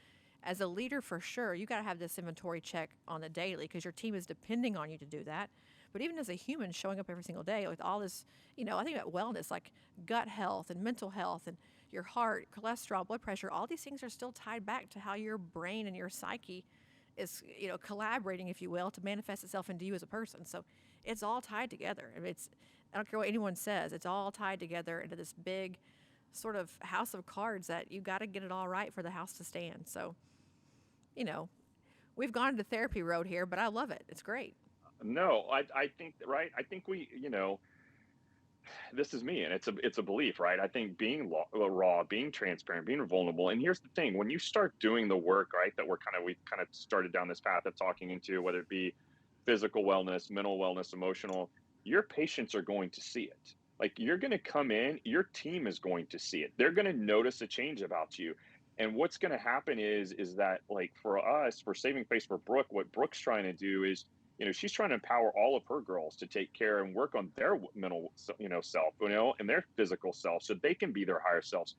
[SPEAKER 1] As a leader, for sure, you got to have this inventory check on the daily because your team is depending on you to do that. But even as a human showing up every single day with all this, I think about wellness, like gut health and mental health and your heart, cholesterol, blood pressure, all these things are still tied back to how your brain and your psyche is, collaborating, if you will, to manifest itself into you as a person. So it's all tied together. I mean, I don't care what anyone says, it's all tied together into this big sort of house of cards that you got to get it all right for the house to stand. So, you know, we've gone to therapy road here, but I love it. It's great.
[SPEAKER 2] No, I think, right. I think this is me, and it's a belief, right? I think being raw, being transparent, being vulnerable. And here's the thing: when you start doing the work, right, that we've kind of started down this path of talking into, whether it be physical wellness, mental wellness, emotional, your patients are going to see it. Like, you're going to come in, your team is going to see it. They're going to notice a change about you. And what's going to happen is that, like, for us, for Saving Face, for Brooke, what Brooke's trying to do is, she's trying to empower all of her girls to take care and work on their mental, self, and their physical self, so they can be their higher selves.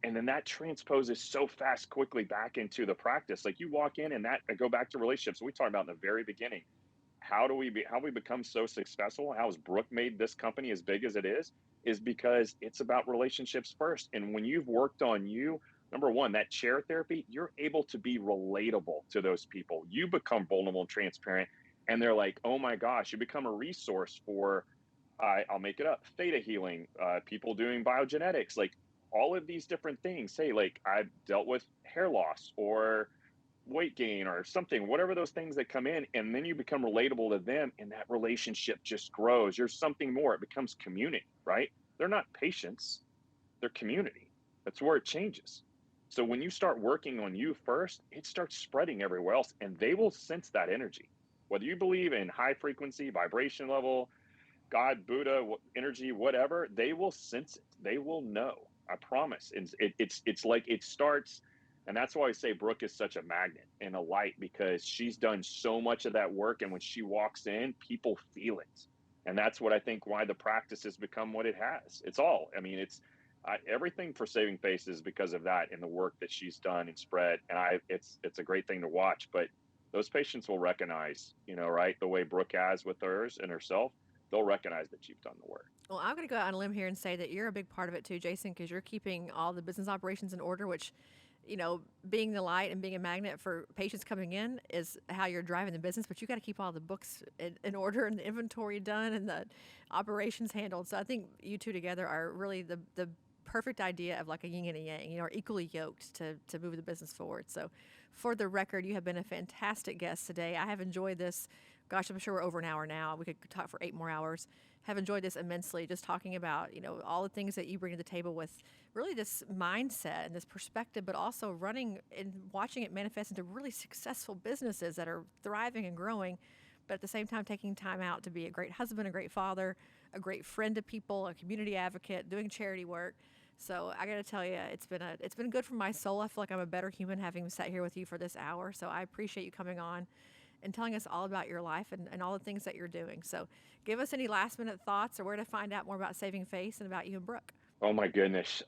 [SPEAKER 2] And then that transposes so fast, quickly back into the practice. Like, you walk in, and that, I go back to relationships we talked about in the very beginning. How we become so successful, how has Brooke made this company as big as it is because it's about relationships first. And when you've worked on you, number one, that chair therapy, you're able to be relatable to those people. You become vulnerable and transparent, and they're like, oh my gosh, you become a resource for, I'll make it up, theta healing, people doing biogenetics, like all of these different things. Say, like, I've dealt with hair loss or weight gain or something, whatever those things that come in, and then you become relatable to them, and that relationship just grows. You're something more. It becomes community, right? They're not patients, they're community. That's where it changes. So when you start working on you first, it starts spreading everywhere else, and they will sense that energy. Whether you believe in high frequency, vibration level, God, Buddha, energy, whatever, they will sense it. They will know. I promise. It's like it starts, and that's why I say Brooke is such a magnet and a light, because she's done so much of that work, and when she walks in, people feel it, and that's what I think why the practice has become what it has. It's all. I mean, everything for Saving Face is because of that and the work that she's done and spread, and it's a great thing to watch. But those patients will recognize, right, the way Brooke has with hers and herself. They'll recognize that you've done the work.
[SPEAKER 1] Well, I'm going to go out on a limb here and say that you're a big part of it too, Jason, because you're keeping all the business operations in order, which, being the light and being a magnet for patients coming in is how you're driving the business. But you got to keep all the books in order and the inventory done and the operations handled. So I think you two together are really the perfect idea of like a yin and a yang, are equally yoked to move the business forward. So for the record, you have been a fantastic guest today. I have enjoyed this. Gosh, I'm sure we're over an hour now. We could talk for 8 more hours. Have enjoyed this immensely, just talking about, all the things that you bring to the table with really this mindset and this perspective, but also running and watching it manifest into really successful businesses that are thriving and growing, but at the same time taking time out to be a great husband, a great father, a great friend to people, a community advocate, doing charity work. So I got to tell you, it's been good for my soul. I feel like I'm a better human having sat here with you for this hour. So I appreciate you coming on and telling us all about your life and all the things that you're doing. So give us any last minute thoughts or where to find out more about Saving Face and about you and Brooke.
[SPEAKER 2] Oh my goodness.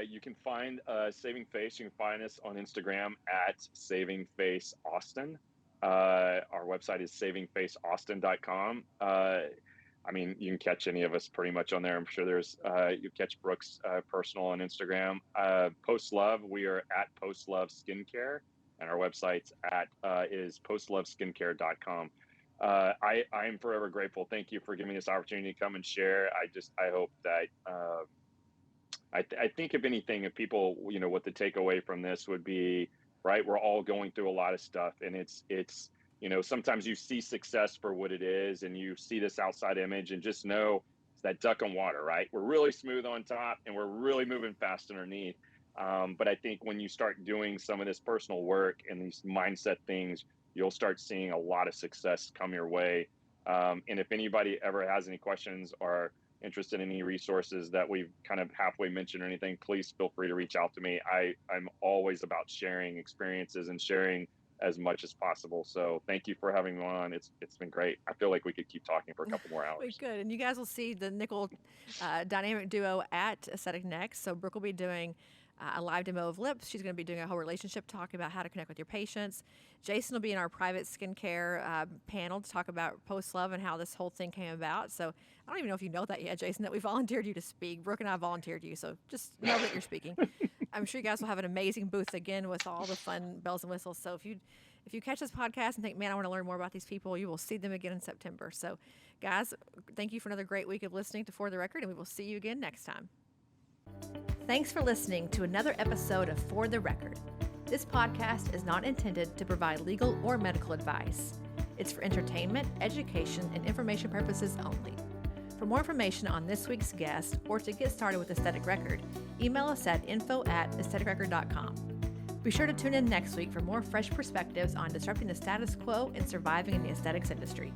[SPEAKER 2] You can find Saving Face. You can find us on Instagram at Saving Face Austin. Our website is savingfaceaustin.com. I mean, you can catch any of us pretty much on there. I'm sure you catch Brooke's personal on Instagram. Post Love, we are at Post Love Skincare, and our website's is postloveskincare.com. I am forever grateful. Thank you for giving me this opportunity to come and share. I hope that I think if anything, if people, what the takeaway from this would be, right? We're all going through a lot of stuff, and it's sometimes you see success for what it is, and you see this outside image, and just know it's that duck on water, right? We're really smooth on top, and we're really moving fast underneath. But I think when you start doing some of this personal work and these mindset things, you'll start seeing a lot of success come your way. And if anybody ever has any questions or interested in any resources that we've kind of halfway mentioned or anything, please feel free to reach out to me. I'm always about sharing experiences and sharing as much as possible. So thank you for having me on. It's been great. I feel like we could keep talking for a couple more hours.
[SPEAKER 1] We could. And you guys will see the Nichol dynamic duo at Aesthetic Next. So Brooke will be doing a live demo of lips. She's going to be doing a whole relationship talk about how to connect with your patients. Jason will be in our private skincare panel to talk about post-love and how this whole thing came about. So I don't even know if you know that yet, Jason, that we volunteered you to speak. Brooke and I volunteered you, so just know that you're speaking. I'm sure you guys will have an amazing booth again with all the fun bells and whistles. So if you catch this podcast and think, man, I want to learn more about these people, you will see them again in September. So guys, thank you for another great week of listening to For the Record, and we will see you again next time. Thanks for listening to another episode of For the Record. This podcast is not intended to provide legal or medical advice. It's for entertainment, education, and information purposes only. For more information on this week's guest or to get started with Aesthetic Record, email us at info@aestheticrecord.com. Be sure to tune in next week for more fresh perspectives on disrupting the status quo and surviving in the aesthetics industry.